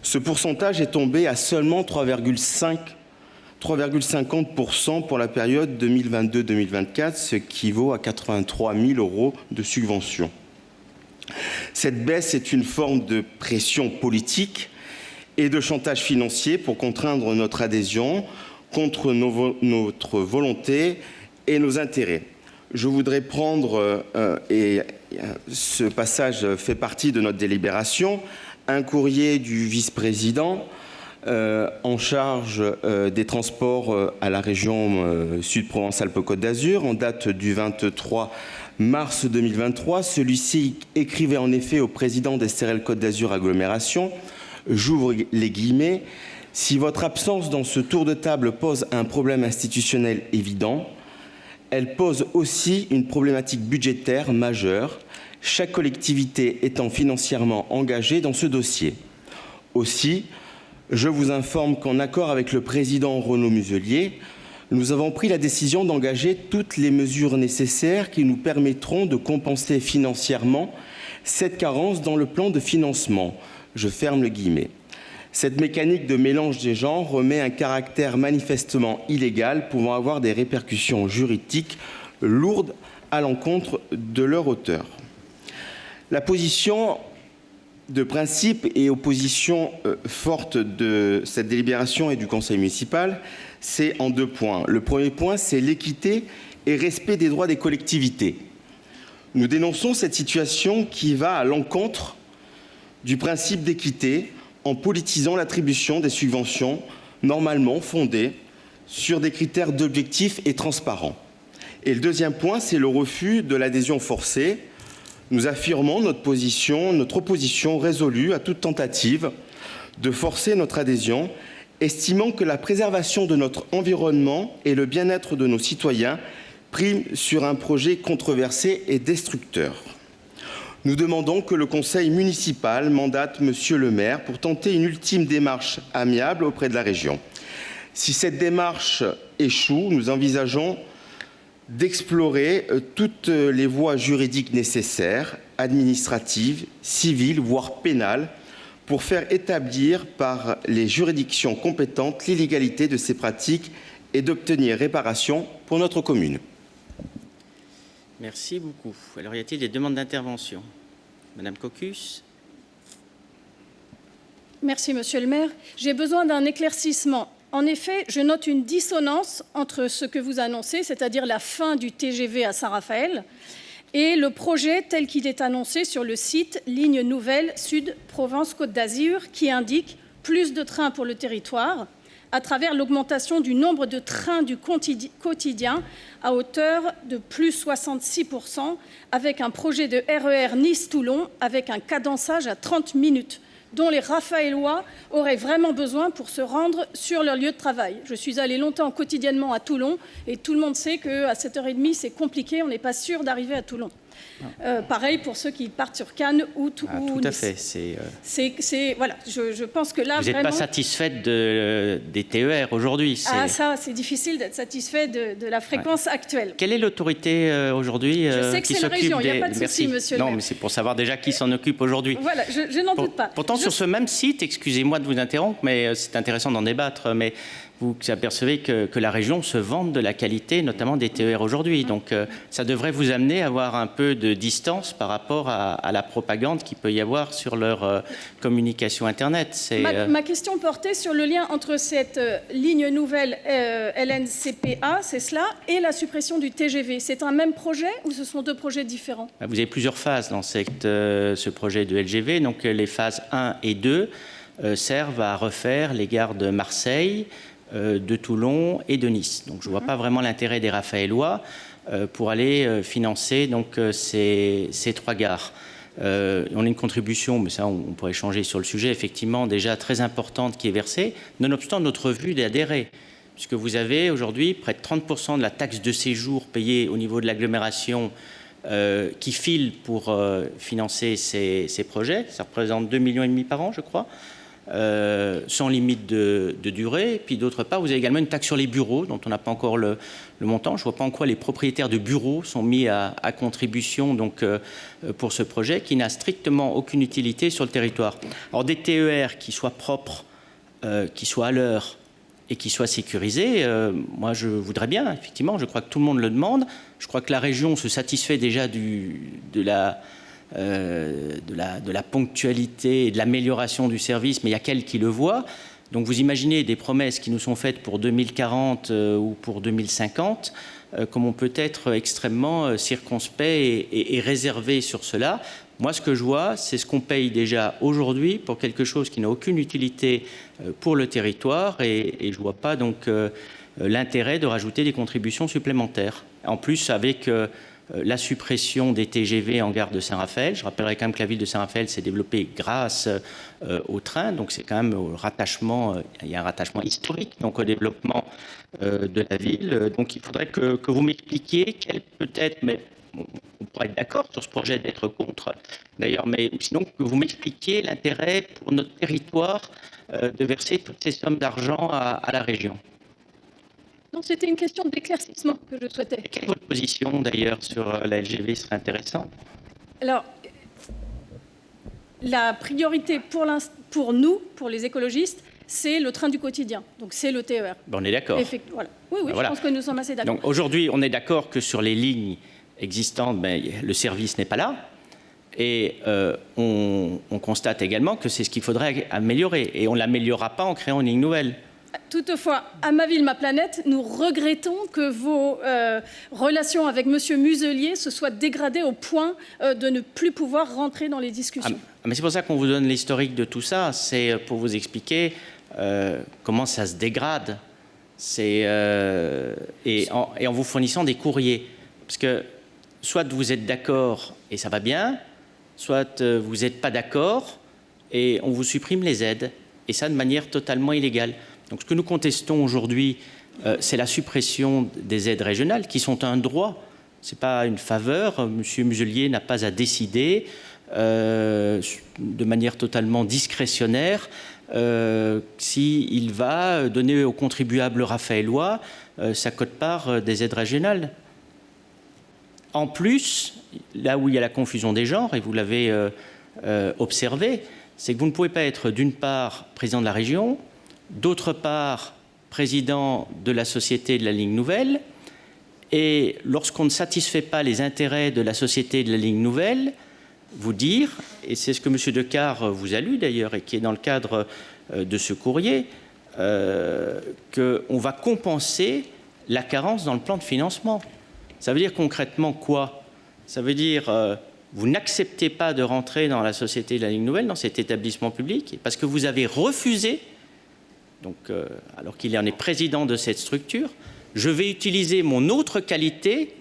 Ce pourcentage est tombé à seulement 3,50% pour la période 2022-2024, ce qui vaut à 83 000 € de subventions. Cette baisse est une forme de pression politique et de chantage financier pour contraindre notre adhésion contre notre volonté et nos intérêts. Je voudrais prendre, et ce passage fait partie de notre délibération, un courrier du vice-président en charge des transports à la région Sud-Provence-Alpes-Côte d'Azur, en date du 23 mars 2023. Celui-ci écrivait en effet au président des SRL Côte d'Azur Agglomération, j'ouvre les guillemets, « Si votre absence dans ce tour de table pose un problème institutionnel évident, elle pose aussi une problématique budgétaire majeure, chaque collectivité étant financièrement engagée dans ce dossier. Aussi, je vous informe qu'en accord avec le président Renaud Muselier, nous avons pris la décision d'engager toutes les mesures nécessaires qui nous permettront de compenser financièrement cette carence dans le plan de financement. Je ferme le guillemet. Cette mécanique de mélange des genres remet un caractère manifestement illégal pouvant avoir des répercussions juridiques lourdes à l'encontre de leur auteur. La position de principe et opposition forte de cette délibération et du conseil municipal, c'est en 2 points. Le premier point, c'est l'équité et respect des droits des collectivités. Nous dénonçons cette situation qui va à l'encontre du principe d'équité en politisant l'attribution des subventions normalement fondées sur des critères d'objectifs et transparents. Et le deuxième point, c'est le refus de l'adhésion forcée. Nous affirmons notre opposition résolue à toute tentative de forcer notre adhésion, estimant que la préservation de notre environnement et le bien-être de nos citoyens priment sur un projet controversé et destructeur. Nous demandons que le conseil municipal mandate Monsieur le maire pour tenter une ultime démarche amiable auprès de la région. Si cette démarche échoue, nous envisageons d'explorer toutes les voies juridiques nécessaires, administratives, civiles, voire pénales, pour faire établir par les juridictions compétentes l'illégalité de ces pratiques et d'obtenir réparation pour notre commune. Merci beaucoup. Alors, y a-t-il des demandes d'intervention? Madame Cocus. Merci, Monsieur le maire. J'ai besoin d'un éclaircissement. En effet, je note une dissonance entre ce que vous annoncez, c'est-à-dire la fin du TGV à Saint-Raphaël, et le projet tel qu'il est annoncé sur le site Ligne Nouvelle Sud-Provence-Côte d'Azur, qui indique plus de trains pour le territoire, à travers l'augmentation du nombre de trains du quotidien à hauteur de plus 66%, avec un projet de RER Nice-Toulon avec un cadençage à 30 minutes, dont les Raphaélois auraient vraiment besoin pour se rendre sur leur lieu de travail. Je suis allée longtemps quotidiennement à Toulon et tout le monde sait qu'à 7h30, c'est compliqué, on n'est pas sûr d'arriver à Toulon. Pareil pour ceux qui partent sur Cannes ou Tout Nice. à fait. Voilà, je pense que là, vous n'êtes vraiment... pas satisfaite des TER aujourd'hui. Ah ça, c'est difficile d'être satisfait de la fréquence actuelle. Quelle est l'autorité aujourd'hui Je sais que c'est la région, il n'y a pas de souci, monsieur le maire. Non, mais c'est pour savoir déjà qui s'en occupe aujourd'hui. Voilà, je n'en doute pas. Pourtant, sur ce même site, excusez-moi de vous interrompre, mais c'est intéressant d'en débattre, mais vous apercevez que la région se vante de la qualité, notamment des TER aujourd'hui. Donc, ça devrait vous amener à avoir un peu de distance par rapport à la propagande qu'il peut y avoir sur leur communication Internet. Ma question portait sur le lien entre cette ligne nouvelle LNCPA, c'est cela, et la suppression du TGV. C'est un même projet ou ce sont 2 projets différents? Vous avez plusieurs phases dans ce projet de LGV. Donc, les phases 1 et 2 servent à refaire les gares de Marseille, de Toulon et de Nice. Donc je ne vois pas vraiment l'intérêt des Raphaélois pour aller financer donc, ces 3 gares. On a une contribution, mais ça on pourrait échanger sur le sujet, effectivement déjà très importante qui est versée, nonobstant notre vue d'adhérer, puisque vous avez aujourd'hui près de 30% de la taxe de séjour payée au niveau de l'agglomération qui file pour financer ces projets. Ça représente 2,5 millions par an, je crois. sans limite de durée. Et puis d'autre part, vous avez également une taxe sur les bureaux, dont on n'a pas encore le montant. Je ne vois pas en quoi les propriétaires de bureaux sont mis à contribution donc, pour ce projet, qui n'a strictement aucune utilité sur le territoire. Alors des TER qui soient propres, qui soient à l'heure et qui soient sécurisés, moi je voudrais bien, effectivement, je crois que tout le monde le demande. Je crois que la région se satisfait déjà de la ponctualité et de l'amélioration du service, mais il y a qu'elle qui le voit. Donc vous imaginez des promesses qui nous sont faites pour 2040 ou pour 2050, comme on peut être extrêmement circonspect et réservé sur cela. Moi, ce que je vois, c'est ce qu'on paye déjà aujourd'hui pour quelque chose qui n'a aucune utilité pour le territoire, et je ne vois pas donc l'intérêt de rajouter des contributions supplémentaires. En plus, avec la suppression des TGV en gare de Saint-Raphaël. Je rappellerai quand même que la ville de Saint-Raphaël s'est développée grâce au train, donc c'est quand même au rattachement, il y a un rattachement historique donc au développement de la ville. Donc il faudrait que vous m'expliquiez quel peut-être, mais on pourrait être d'accord sur ce projet d'être contre d'ailleurs, mais sinon que vous m'expliquiez l'intérêt pour notre territoire de verser toutes ces sommes d'argent à la région. Non, c'était une question d'éclaircissement que je souhaitais. Et quelle est votre position d'ailleurs sur la LGV serait intéressant? Alors, la priorité pour nous, pour les écologistes, c'est le train du quotidien. Donc c'est le TER. Ben, on est d'accord. Voilà. Oui, voilà. Je pense que nous sommes assez d'accord. Donc aujourd'hui, on est d'accord que sur les lignes existantes, ben, le service n'est pas là. Et on constate également que c'est ce qu'il faudrait améliorer. Et on ne l'améliorera pas en créant une ligne nouvelle. Toutefois, à Ma Ville, Ma Planète, nous regrettons que vos relations avec M. Muselier se soient dégradées au point de ne plus pouvoir rentrer dans les discussions. Mais c'est pour ça qu'on vous donne l'historique de tout ça. C'est pour vous expliquer comment ça se dégrade. Et en vous fournissant des courriers. Parce que soit vous êtes d'accord et ça va bien, soit vous n'êtes pas d'accord et on vous supprime les aides. Et ça de manière totalement illégale. Donc ce que nous contestons aujourd'hui, c'est la suppression des aides régionales qui sont un droit. Ce n'est pas une faveur. M. Muselier n'a pas à décider de manière totalement discrétionnaire s'il va donner aux contribuables raphaélois sa quote-part des aides régionales. En plus, là où il y a la confusion des genres, et vous l'avez observé, c'est que vous ne pouvez pas être d'une part président de la région, d'autre part président de la société de la ligne nouvelle, et lorsqu'on ne satisfait pas les intérêts de la société de la ligne nouvelle, vous dire, et c'est ce que M. Decart vous a lu d'ailleurs, et qui est dans le cadre de ce courrier, qu'on va compenser la carence dans le plan de financement. Ça veut dire concrètement quoi? Ça veut dire vous n'acceptez pas de rentrer dans la société de la ligne nouvelle, dans cet établissement public, parce que vous avez refusé, donc, alors qu'il en est président de cette structure, je vais utiliser mon autre qualité,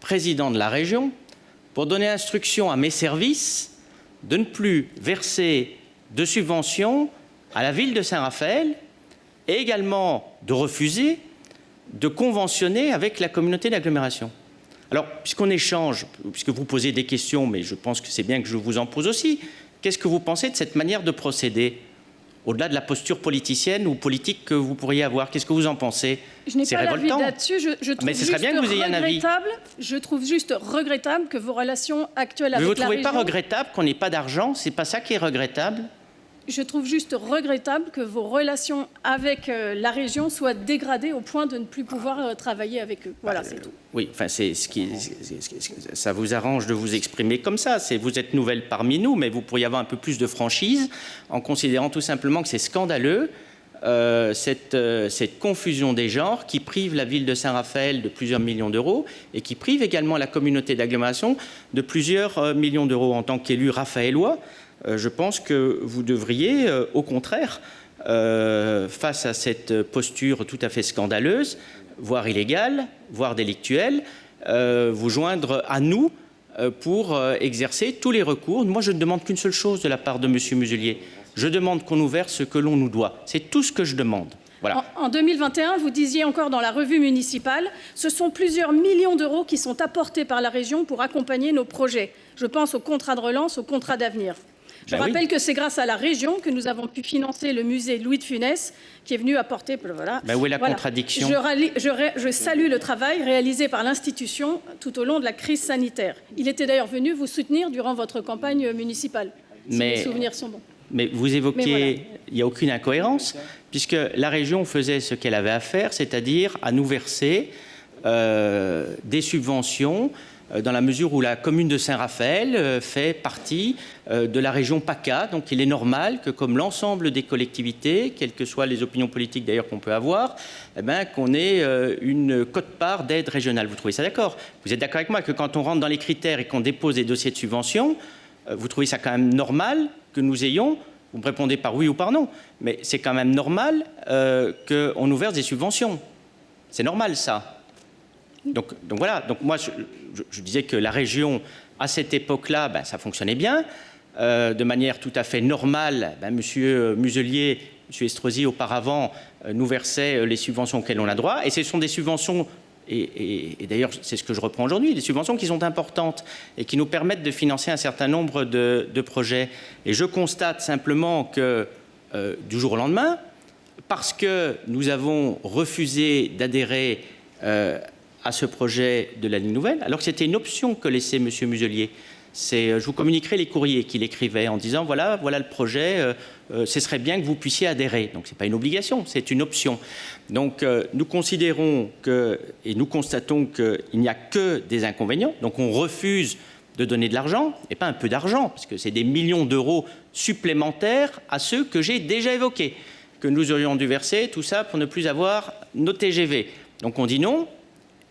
président de la région, pour donner instruction à mes services de ne plus verser de subventions à la ville de Saint-Raphaël et également de refuser de conventionner avec la communauté d'agglomération. Alors, puisqu'on échange, puisque vous posez des questions, mais je pense que c'est bien que je vous en pose aussi, qu'est-ce que vous pensez de cette manière de procéder? Au-delà de la posture politicienne ou politique que vous pourriez avoir, qu'est-ce que vous en pensez? Je n'ai pas l'avis là-dessus. Mais ce serait bien que vous ayez un avis. Je trouve juste regrettable que vos relations actuelles avec la région... Mais vous ne trouvez pas regrettable qu'on n'ait pas d'argent? C'est pas ça qui est regrettable? Je trouve juste regrettable que vos relations avec la région soient dégradées au point de ne plus pouvoir travailler avec eux. Voilà, c'est tout. Oui, enfin, ça vous arrange de vous exprimer comme ça. Vous êtes nouvelle parmi nous, mais vous pourriez avoir un peu plus de franchise en considérant tout simplement que c'est scandaleux cette confusion des genres qui prive la ville de Saint-Raphaël de plusieurs millions d'euros et qui prive également la communauté d'agglomération de plusieurs millions d'euros. En tant qu'élu raphaélois, je pense que vous devriez, au contraire, face à cette posture tout à fait scandaleuse, voire illégale, voire délictuelle, vous joindre à nous pour exercer tous les recours. Moi, je ne demande qu'une seule chose de la part de M. Muselier. Je demande qu'on nous verse ce que l'on nous doit. C'est tout ce que je demande. Voilà. En 2021, vous disiez encore dans la revue municipale, ce sont plusieurs millions d'euros qui sont apportés par la région pour accompagner nos projets. Je pense au contrat de relance, au contrat d'avenir. Je rappelle que c'est grâce à la région que nous avons pu financer le musée Louis de Funès, qui est venu apporter... Voilà. Où est la contradiction? Je salue le travail réalisé par l'institution tout au long de la crise sanitaire. Il était d'ailleurs venu vous soutenir durant votre campagne municipale, si mes souvenirs sont bons. Mais vous évoquiez, il n'y a aucune incohérence, puisque la région faisait ce qu'elle avait à faire, c'est-à-dire à nous verser des subventions dans la mesure où la commune de Saint-Raphaël fait partie de la région PACA. Donc il est normal que, comme l'ensemble des collectivités, quelles que soient les opinions politiques d'ailleurs qu'on peut avoir, qu'on ait une quote-part d'aide régionale. Vous trouvez ça d'accord? Vous êtes d'accord avec moi que quand on rentre dans les critères et qu'on dépose des dossiers de subvention, vous trouvez ça quand même normal que nous ayons, vous me répondez par oui ou par non, mais c'est quand même normal qu'on nous verse des subventions. C'est normal ça. Donc voilà, donc moi je disais que la région, à cette époque-là, ça fonctionnait bien, de manière tout à fait normale. Monsieur Muselier, monsieur Estrosi auparavant nous versait les subventions auxquelles on a droit, et ce sont des subventions, et d'ailleurs c'est ce que je reprends aujourd'hui, des subventions qui sont importantes et qui nous permettent de financer un certain nombre de projets. Et je constate simplement que du jour au lendemain, parce que nous avons refusé d'adhérer à ce projet de la ligne nouvelle, alors que c'était une option que laissait M. Muselier. Je vous communiquerai les courriers qu'il écrivait en disant voilà le projet, ce serait bien que vous puissiez adhérer. Donc ce n'est pas une obligation, c'est une option. Donc nous considérons et nous constatons qu'il n'y a que des inconvénients. Donc on refuse de donner de l'argent, et pas un peu d'argent, parce que c'est des millions d'euros supplémentaires à ceux que j'ai déjà évoqués, que nous aurions dû verser, tout ça pour ne plus avoir nos TGV. Donc on dit non.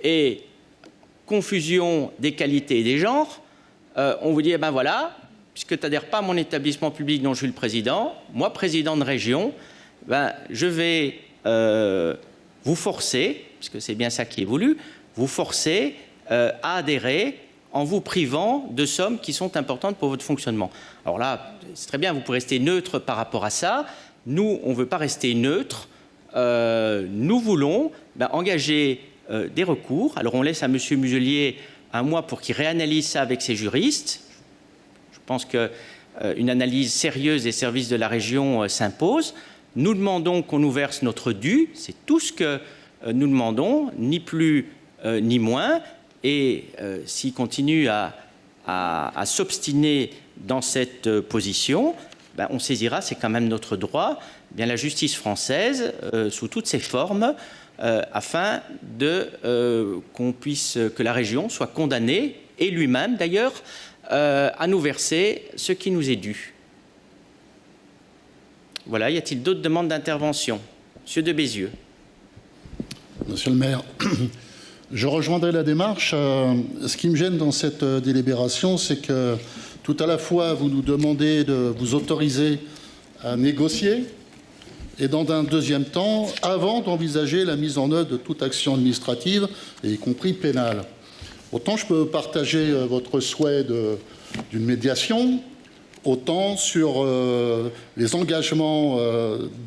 Et confusion des qualités et des genres, on vous dit, voilà, puisque tu n'adhères pas à mon établissement public dont je suis le président, moi, président de région, je vais vous forcer, puisque c'est bien ça qui est voulu, vous forcer à adhérer en vous privant de sommes qui sont importantes pour votre fonctionnement. Alors là, c'est très bien, vous pouvez rester neutre par rapport à ça. Nous, on ne veut pas rester neutre. Nous voulons engager des recours. Alors on laisse à M. Muselier un mois pour qu'il réanalyse ça avec ses juristes. Je pense qu'une analyse sérieuse des services de la région s'impose. Nous demandons qu'on nous verse notre dû. C'est tout ce que nous demandons, ni plus ni moins. Et s'il continue à s'obstiner dans cette position, on saisira, c'est quand même notre droit, la justice française sous toutes ses formes, afin que la région soit condamnée, et lui-même d'ailleurs, à nous verser ce qui nous est dû. Voilà, y a-t-il d'autres demandes d'intervention? Monsieur de Bézieux. Monsieur le maire, je rejoindrai la démarche. Ce qui me gêne dans cette délibération, c'est que tout à la fois vous nous demandez de vous autoriser à négocier, et dans un deuxième temps, avant d'envisager la mise en œuvre de toute action administrative, y compris pénale. Autant je peux partager votre souhait d'une médiation, autant sur les engagements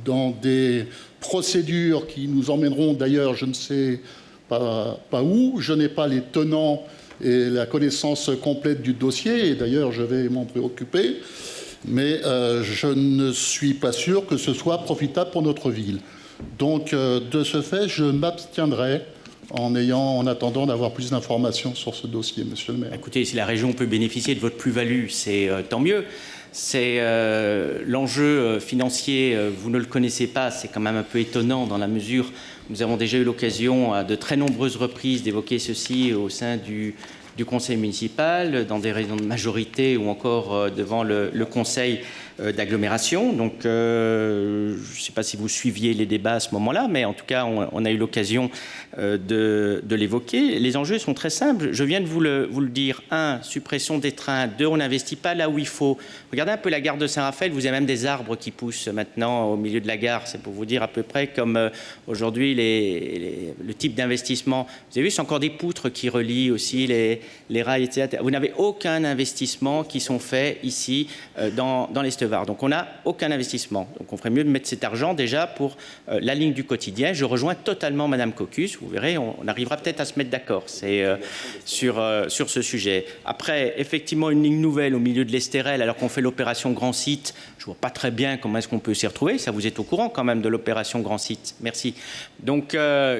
dans des procédures qui nous emmèneront d'ailleurs, je ne sais pas où, je n'ai pas les tenants et la connaissance complète du dossier, et d'ailleurs je vais m'en préoccuper. Mais je ne suis pas sûr que ce soit profitable pour notre ville. Donc, de ce fait, je m'abstiendrai en attendant d'avoir plus d'informations sur ce dossier, monsieur le maire. Écoutez, si la région peut bénéficier de votre plus-value, c'est tant mieux. C'est l'enjeu financier, vous ne le connaissez pas, c'est quand même un peu étonnant dans la mesure où nous avons déjà eu l'occasion à de très nombreuses reprises d'évoquer ceci au sein du conseil municipal, dans des réunions de majorité ou encore devant le conseil d'agglomération. Donc, je ne sais pas si vous suiviez les débats à ce moment-là, mais en tout cas, on a eu l'occasion de l'évoquer. Les enjeux sont très simples. Je viens de vous le dire. 1, suppression des trains. 2, on n'investit pas là où il faut. Regardez un peu la gare de Saint-Raphaël. Vous avez même des arbres qui poussent maintenant au milieu de la gare. C'est pour vous dire à peu près comme aujourd'hui le type d'investissement. Vous avez vu, c'est encore des poutres qui relient aussi les les rails, etc. Vous n'avez aucun investissement qui sont faits ici dans l'Est Var. Donc on n'a aucun investissement. Donc on ferait mieux de mettre cet argent déjà pour la ligne du quotidien. Je rejoins totalement Madame Cocus. Vous verrez, on arrivera peut-être à se mettre d'accord sur ce sujet. Après, effectivement, une ligne nouvelle au milieu de l'Estérel, alors qu'on fait l'opération Grand Site, je ne vois pas très bien comment est-ce qu'on peut s'y retrouver. Ça, vous êtes au courant quand même de l'opération Grand Site. Merci. Donc,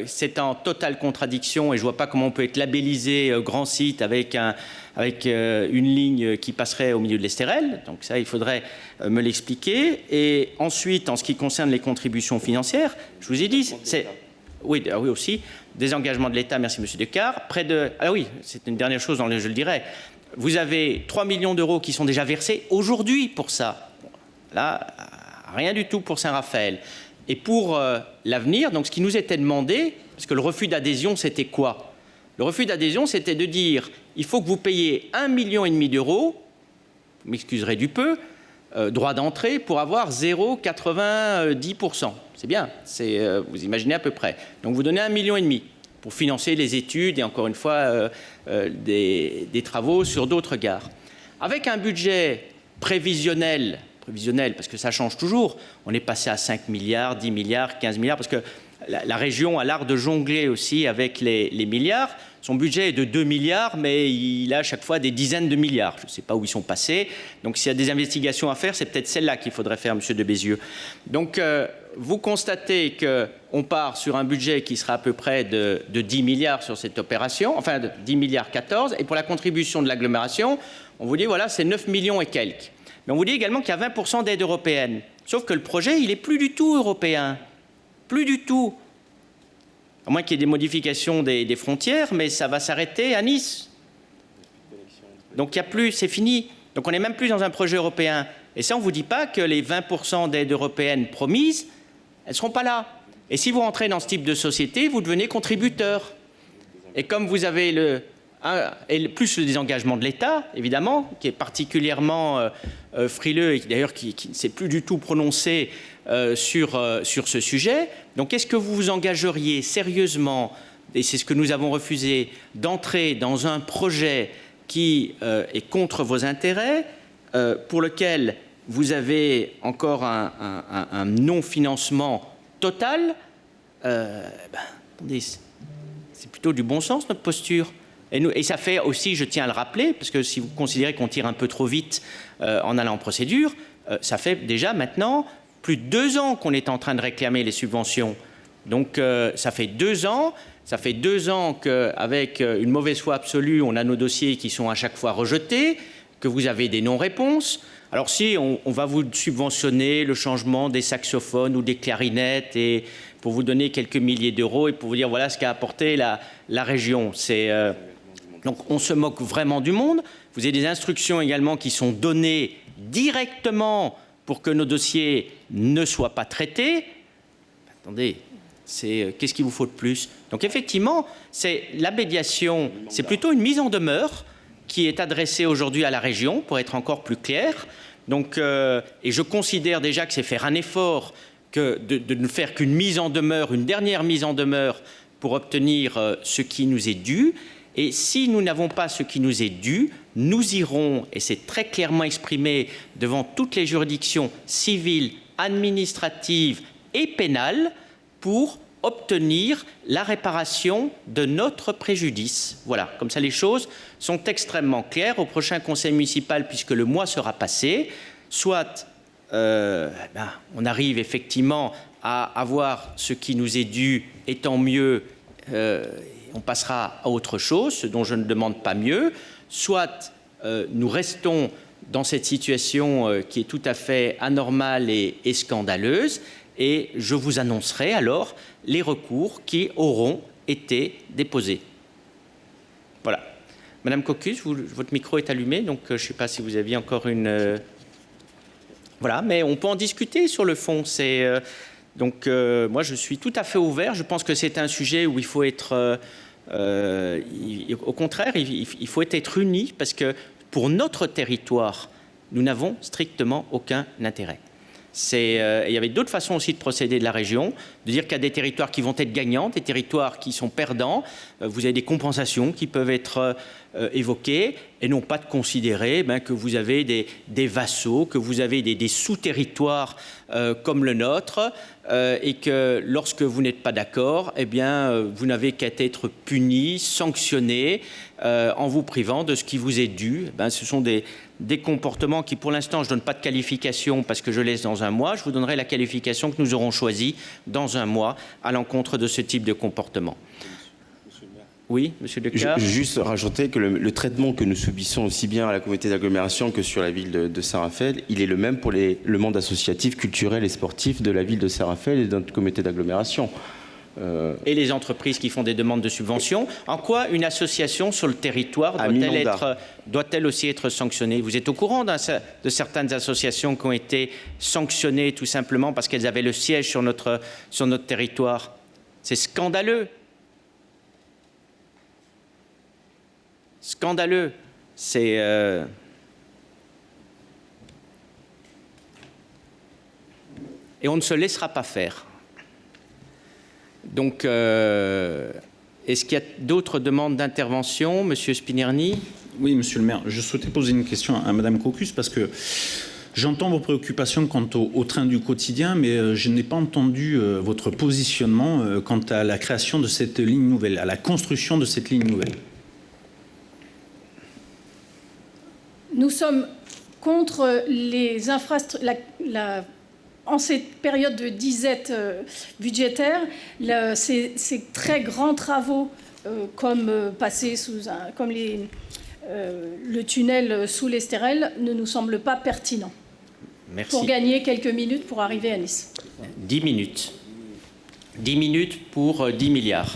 c'est en totale contradiction et je ne vois pas comment on peut être labellisé Grand Site avec une ligne qui passerait au milieu de l'Estérel. Donc ça, il faudrait me l'expliquer. Et ensuite, en ce qui concerne les contributions financières, je vous ai dit, c'est... Oui, oui aussi, des engagements de l'État, merci Monsieur Decart. Près de... Ah oui, c'est une dernière chose, je le dirais. Vous avez 3 millions d'euros qui sont déjà versés aujourd'hui pour ça. Là, rien du tout pour Saint-Raphaël. Et pour l'avenir, donc ce qui nous était demandé, parce que le refus d'adhésion, c'était quoi? Le refus d'adhésion, c'était de dire il faut que vous payiez 1,5 million d'euros, vous m'excuserez du peu, droit d'entrée pour avoir 0,90%. C'est bien, vous imaginez à peu près. Donc vous donnez 1,5 million pour financer les études et encore une fois des travaux sur d'autres gares. Avec un budget prévisionnel, parce que ça change toujours, on est passé à 5 milliards, 10 milliards, 15 milliards, parce que la région a l'art de jongler aussi avec les milliards. Son budget est de 2 milliards, mais il a à chaque fois des dizaines de milliards. Je ne sais pas où ils sont passés. Donc s'il y a des investigations à faire, c'est peut-être celle-là qu'il faudrait faire, Monsieur de Bézieux. Donc vous constatez qu'on part sur un budget qui sera à peu près de 10 milliards sur cette opération, enfin de 10 milliards 14, et pour la contribution de l'agglomération, on vous dit voilà, c'est 9 millions et quelques. Mais on vous dit également qu'il y a 20% d'aide européenne. Sauf que le projet, il n'est plus du tout européen. Plus du tout. À moins qu'il y ait des modifications des frontières, mais ça va s'arrêter à Nice. Donc il n'y a plus, c'est fini. Donc on n'est même plus dans un projet européen. Et ça, on ne vous dit pas que les 20% d'aide européenne promises, elles ne seront pas là. Et si vous rentrez dans ce type de société, vous devenez contributeur. Et comme vous avez plus le désengagement de l'État, évidemment, qui est particulièrement frileux et d'ailleurs qui ne s'est plus du tout prononcé sur ce sujet. Donc, est-ce que vous vous engageriez sérieusement, et c'est ce que nous avons refusé, d'entrer dans un projet qui est contre vos intérêts, pour lequel vous avez encore un non-financement total? Attendez, c'est plutôt du bon sens, notre posture. Et ça fait aussi, je tiens à le rappeler, parce que si vous considérez qu'on tire un peu trop vite en allant en procédure, ça fait déjà maintenant plus de 2 ans qu'on est en train de réclamer les subventions. Donc ça fait 2 ans. Ça fait 2 ans qu'avec une mauvaise foi absolue, on a nos dossiers qui sont à chaque fois rejetés, que vous avez des non-réponses. Alors si on va vous subventionner le changement des saxophones ou des clarinettes et pour vous donner quelques milliers d'euros et pour vous dire voilà ce qu'a apporté la région. Donc on se moque vraiment du monde. Vous avez des instructions également qui sont données directement pour que nos dossiers ne soient pas traités. Attendez, qu'est-ce qu'il vous faut de plus? Donc effectivement, la médiation, c'est plutôt une mise en demeure qui est adressée aujourd'hui à la région, pour être encore plus clair. Donc, et je considère déjà que c'est faire un effort de ne faire qu'une mise en demeure, une dernière mise en demeure pour obtenir ce qui nous est dû. Et si nous n'avons pas ce qui nous est dû, nous irons, et c'est très clairement exprimé devant toutes les juridictions civiles, administratives et pénales, pour obtenir la réparation de notre préjudice. Voilà, comme ça les choses sont extrêmement claires. Au prochain conseil municipal, puisque le mois sera passé, soit on arrive effectivement à avoir ce qui nous est dû, et tant mieux, on passera à autre chose, ce dont je ne demande pas mieux, soit nous restons dans cette situation qui est tout à fait anormale et scandaleuse, et je vous annoncerai alors les recours qui auront été déposés. Voilà. Madame Cocus, votre micro est allumé, donc je ne sais pas si vous aviez encore une... Voilà, mais on peut en discuter sur le fond. Donc moi, je suis tout à fait ouvert. Je pense que c'est un sujet où il faut être... au contraire, il faut être unis, parce que pour notre territoire, nous n'avons strictement aucun intérêt. Il y avait d'autres façons aussi de procéder de la région, de dire qu'il y a des territoires qui vont être gagnants, des territoires qui sont perdants. Vous avez des compensations qui peuvent être évoquées, et non pas de considérer que vous avez des vassaux, que vous avez des sous-territoires comme le nôtre, et que lorsque vous n'êtes pas d'accord, eh bien, vous n'avez qu'à être puni, sanctionné, en vous privant de ce qui vous est dû. Ce sont des comportements qui, pour l'instant, je ne donne pas de qualification parce que je laisse dans un mois. Je vous donnerai la qualification que nous aurons choisie dans un mois à l'encontre de ce type de comportement. Oui, Monsieur Decart. Juste rajouter que le traitement que nous subissons aussi bien à la communauté d'agglomération que sur la ville de Saint-Raphaël, il est le même pour le monde associatif, culturel et sportif de la ville de Saint-Raphaël et de notre communauté d'agglomération. Et les entreprises qui font des demandes de subventions. En quoi une association sur le territoire doit-elle aussi être sanctionnée? Vous êtes au courant de certaines associations qui ont été sanctionnées tout simplement parce qu'elles avaient le siège sur notre territoire? C'est scandaleux. Scandaleux. C'est... Et on ne se laissera pas faire. Donc, est-ce qu'il y a d'autres demandes d'intervention? Monsieur Spinerny. Oui, Monsieur le maire, je souhaitais poser une question à Madame Cocus parce que j'entends vos préoccupations quant au train du quotidien, mais je n'ai pas entendu votre positionnement quant à la création de cette ligne nouvelle, à la construction de cette ligne nouvelle. Nous sommes contre les infrastructures, en cette période de disette budgétaire, ces très grands travaux comme passer comme le tunnel sous l'Estérel ne nous semblent pas pertinents. Merci. Pour gagner quelques minutes pour arriver à Nice. 10 minutes. 10 minutes pour 10 milliards.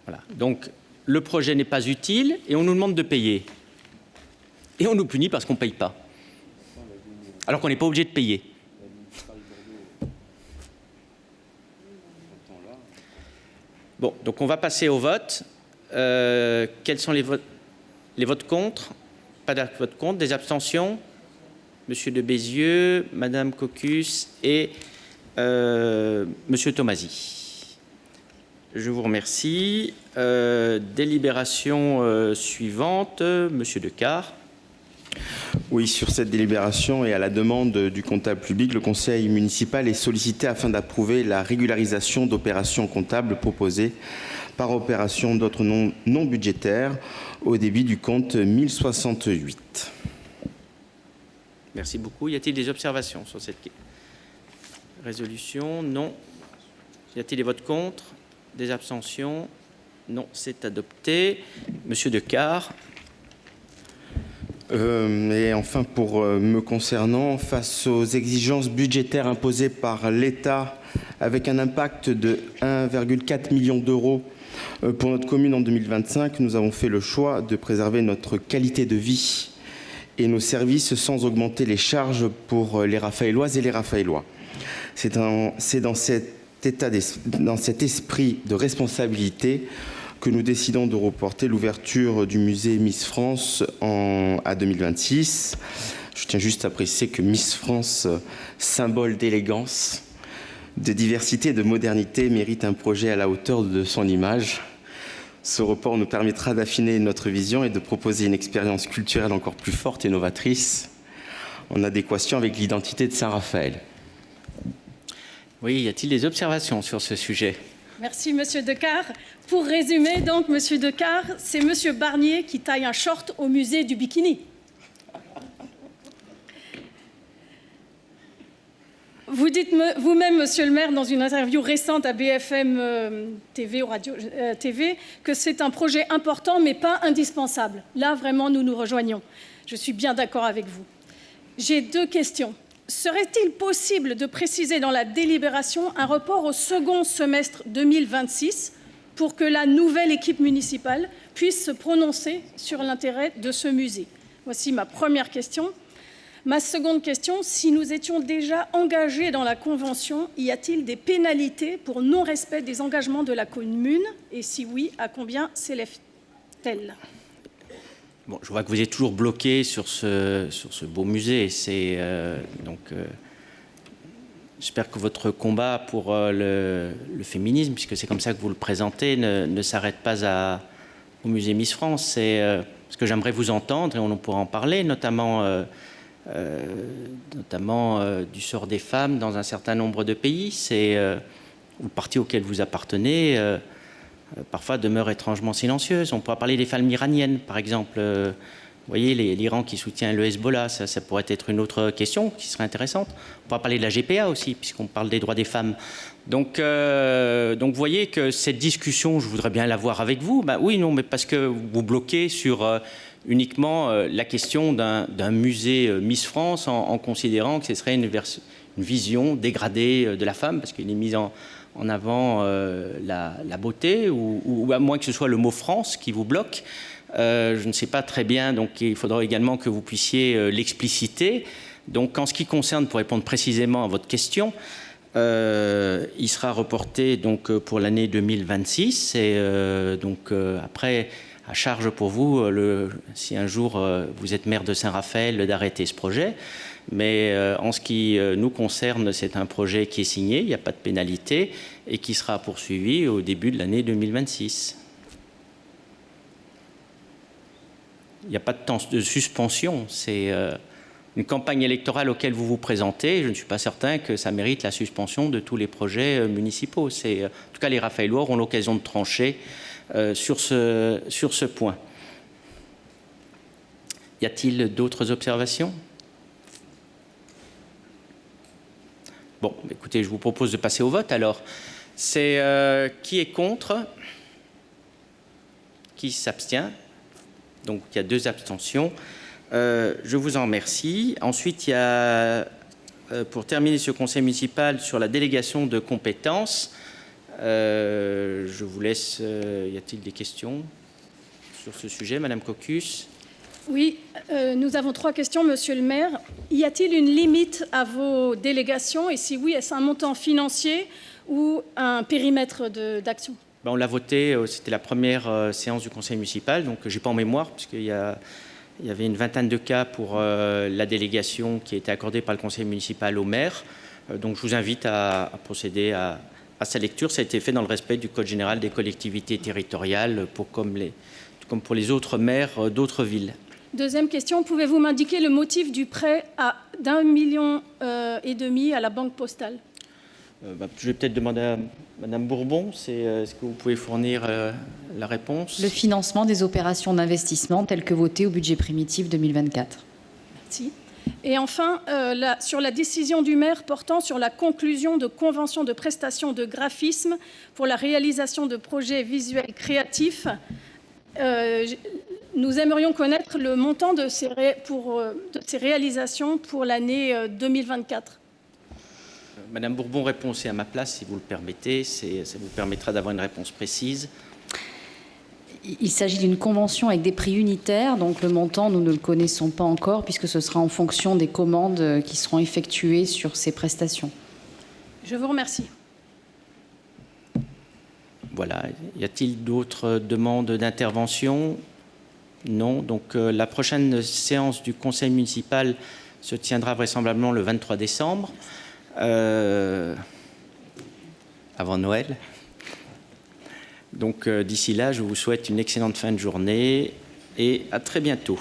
Voilà. Donc, le projet n'est pas utile et on nous demande de payer. Et on nous punit parce qu'on ne paye pas. Alors qu'on n'est pas obligé de payer. Bon, donc on va passer au vote. Quels sont les votes contre? Pas de vote contre. Des abstentions? Monsieur de Bézieux, Madame Cocus et Monsieur Tomasi. Je vous remercie. Délibération suivante, Monsieur Decart. Oui, sur cette délibération et à la demande du comptable public, le conseil municipal est sollicité afin d'approuver la régularisation d'opérations comptables proposées par opération d'autres non budgétaires au débit du compte 1068. Merci beaucoup. Y a-t-il des observations sur cette résolution? Non. Y a-t-il des votes contre? Des abstentions? Non, c'est adopté. Monsieur Decart. Et enfin, pour me concernant, face aux exigences budgétaires imposées par l'État avec un impact de 1,4 million d'euros pour notre commune en 2025, nous avons fait le choix de préserver notre qualité de vie et nos services sans augmenter les charges pour les Raphaéloises et les Raphaélois. C'est dans cet esprit de responsabilité que nous décidons de reporter l'ouverture du musée Miss France à 2026. Je tiens juste à préciser que Miss France, symbole d'élégance, de diversité et de modernité, mérite un projet à la hauteur de son image. Ce report nous permettra d'affiner notre vision et de proposer une expérience culturelle encore plus forte et novatrice, en adéquation avec l'identité de Saint-Raphaël. Oui, y a-t-il des observations sur ce sujet? Merci, Monsieur Decart. Pour résumer, donc, Monsieur Decart, c'est Monsieur Barnier qui taille un short au musée du bikini. Vous dites vous-même, Monsieur le maire, dans une interview récente à BFM TV ou Radio TV, que c'est un projet important, mais pas indispensable. Là, vraiment, nous nous rejoignons. Je suis bien d'accord avec vous. J'ai deux questions. Serait-il possible de préciser dans la délibération un report au second semestre 2026 pour que la nouvelle équipe municipale puisse se prononcer sur l'intérêt de ce musée? Voici ma première question. Ma seconde question, si nous étions déjà engagés dans la convention, y a-t-il des pénalités pour non-respect des engagements de la commune? Et si oui, à combien s'élèvent-elles? Bon, je vois que vous êtes toujours bloqué sur ce beau musée. J'espère que votre combat pour le féminisme, puisque c'est comme ça que vous le présentez, ne s'arrête pas au musée Miss France. C'est ce que j'aimerais vous entendre, et on pourra en parler, notamment du sort des femmes dans un certain nombre de pays. Le parti auquel vous appartenez parfois demeure étrangement silencieuse. On pourra parler des femmes iraniennes, par exemple. Vous voyez, l'Iran qui soutient le Hezbollah, ça pourrait être une autre question qui serait intéressante. On pourra parler de la GPA aussi, puisqu'on parle des droits des femmes. Donc vous voyez que cette discussion, je voudrais bien l'avoir avec vous. Ben, oui, non, mais parce que vous bloquez sur uniquement la question d'un musée Miss France en considérant que ce serait une vision dégradée de la femme, parce qu'il est mis en avant la beauté, ou à moins que ce soit le mot France qui vous bloque. Je ne sais pas très bien, donc il faudra également que vous puissiez l'expliciter. Donc en ce qui concerne, pour répondre précisément à votre question, il sera reporté donc pour l'année 2026, et après, à charge pour vous, si un jour vous êtes maire de Saint-Raphaël, d'arrêter ce projet. Mais en ce qui nous concerne, c'est un projet qui est signé, il n'y a pas de pénalité, et qui sera poursuivi au début de l'année 2026. Il n'y a pas de temps de suspension, c'est une campagne électorale auquel vous vous présentez. Je ne suis pas certain que ça mérite la suspension de tous les projets municipaux. En tout cas, les Raphaëlois auront l'occasion de trancher sur ce point. Y a-t-il d'autres observations ? Bon, écoutez, je vous propose de passer au vote. Alors, c'est qui est contre ? Qui s'abstient ? Donc, il y a 2 abstentions. Je vous en remercie. Ensuite, il y a, pour terminer ce conseil municipal sur la délégation de compétences, je vous laisse. Y a-t-il des questions sur ce sujet, Madame Cocus ? Oui, nous avons 3 questions, Monsieur le maire. Y a-t-il une limite à vos délégations? Et si oui, est-ce un montant financier ou un périmètre d'action? On l'a voté, c'était la première séance du conseil municipal, donc je n'ai pas en mémoire, puisqu'il y avait une vingtaine de cas pour la délégation qui a été accordée par le conseil municipal au maire. Donc je vous invite à procéder à sa lecture. Ça a été fait dans le respect du Code général des collectivités territoriales, comme pour les autres maires d'autres villes. Deuxième question, pouvez-vous m'indiquer le motif du prêt d'1,5 million à la Banque Postale? Je vais peut-être demander à Madame Bourbon, est-ce que vous pouvez fournir la réponse? Le financement des opérations d'investissement telles que votées au budget primitif 2024. Merci. Et enfin, sur la décision du maire portant sur la conclusion de conventions de prestations de graphisme pour la réalisation de projets visuels créatifs, nous aimerions connaître le montant de ces réalisations pour l'année 2024. Madame Bourbon répond aussi à ma place, si vous le permettez. Ça vous permettra d'avoir une réponse précise. Il s'agit d'une convention avec des prix unitaires, donc le montant, nous ne le connaissons pas encore, puisque ce sera en fonction des commandes qui seront effectuées sur ces prestations. Je vous remercie. Voilà. Y a-t-il d'autres demandes d'intervention? Non. Donc la prochaine séance du conseil municipal se tiendra vraisemblablement le 23 décembre, avant Noël. Donc d'ici là, je vous souhaite une excellente fin de journée et à très bientôt.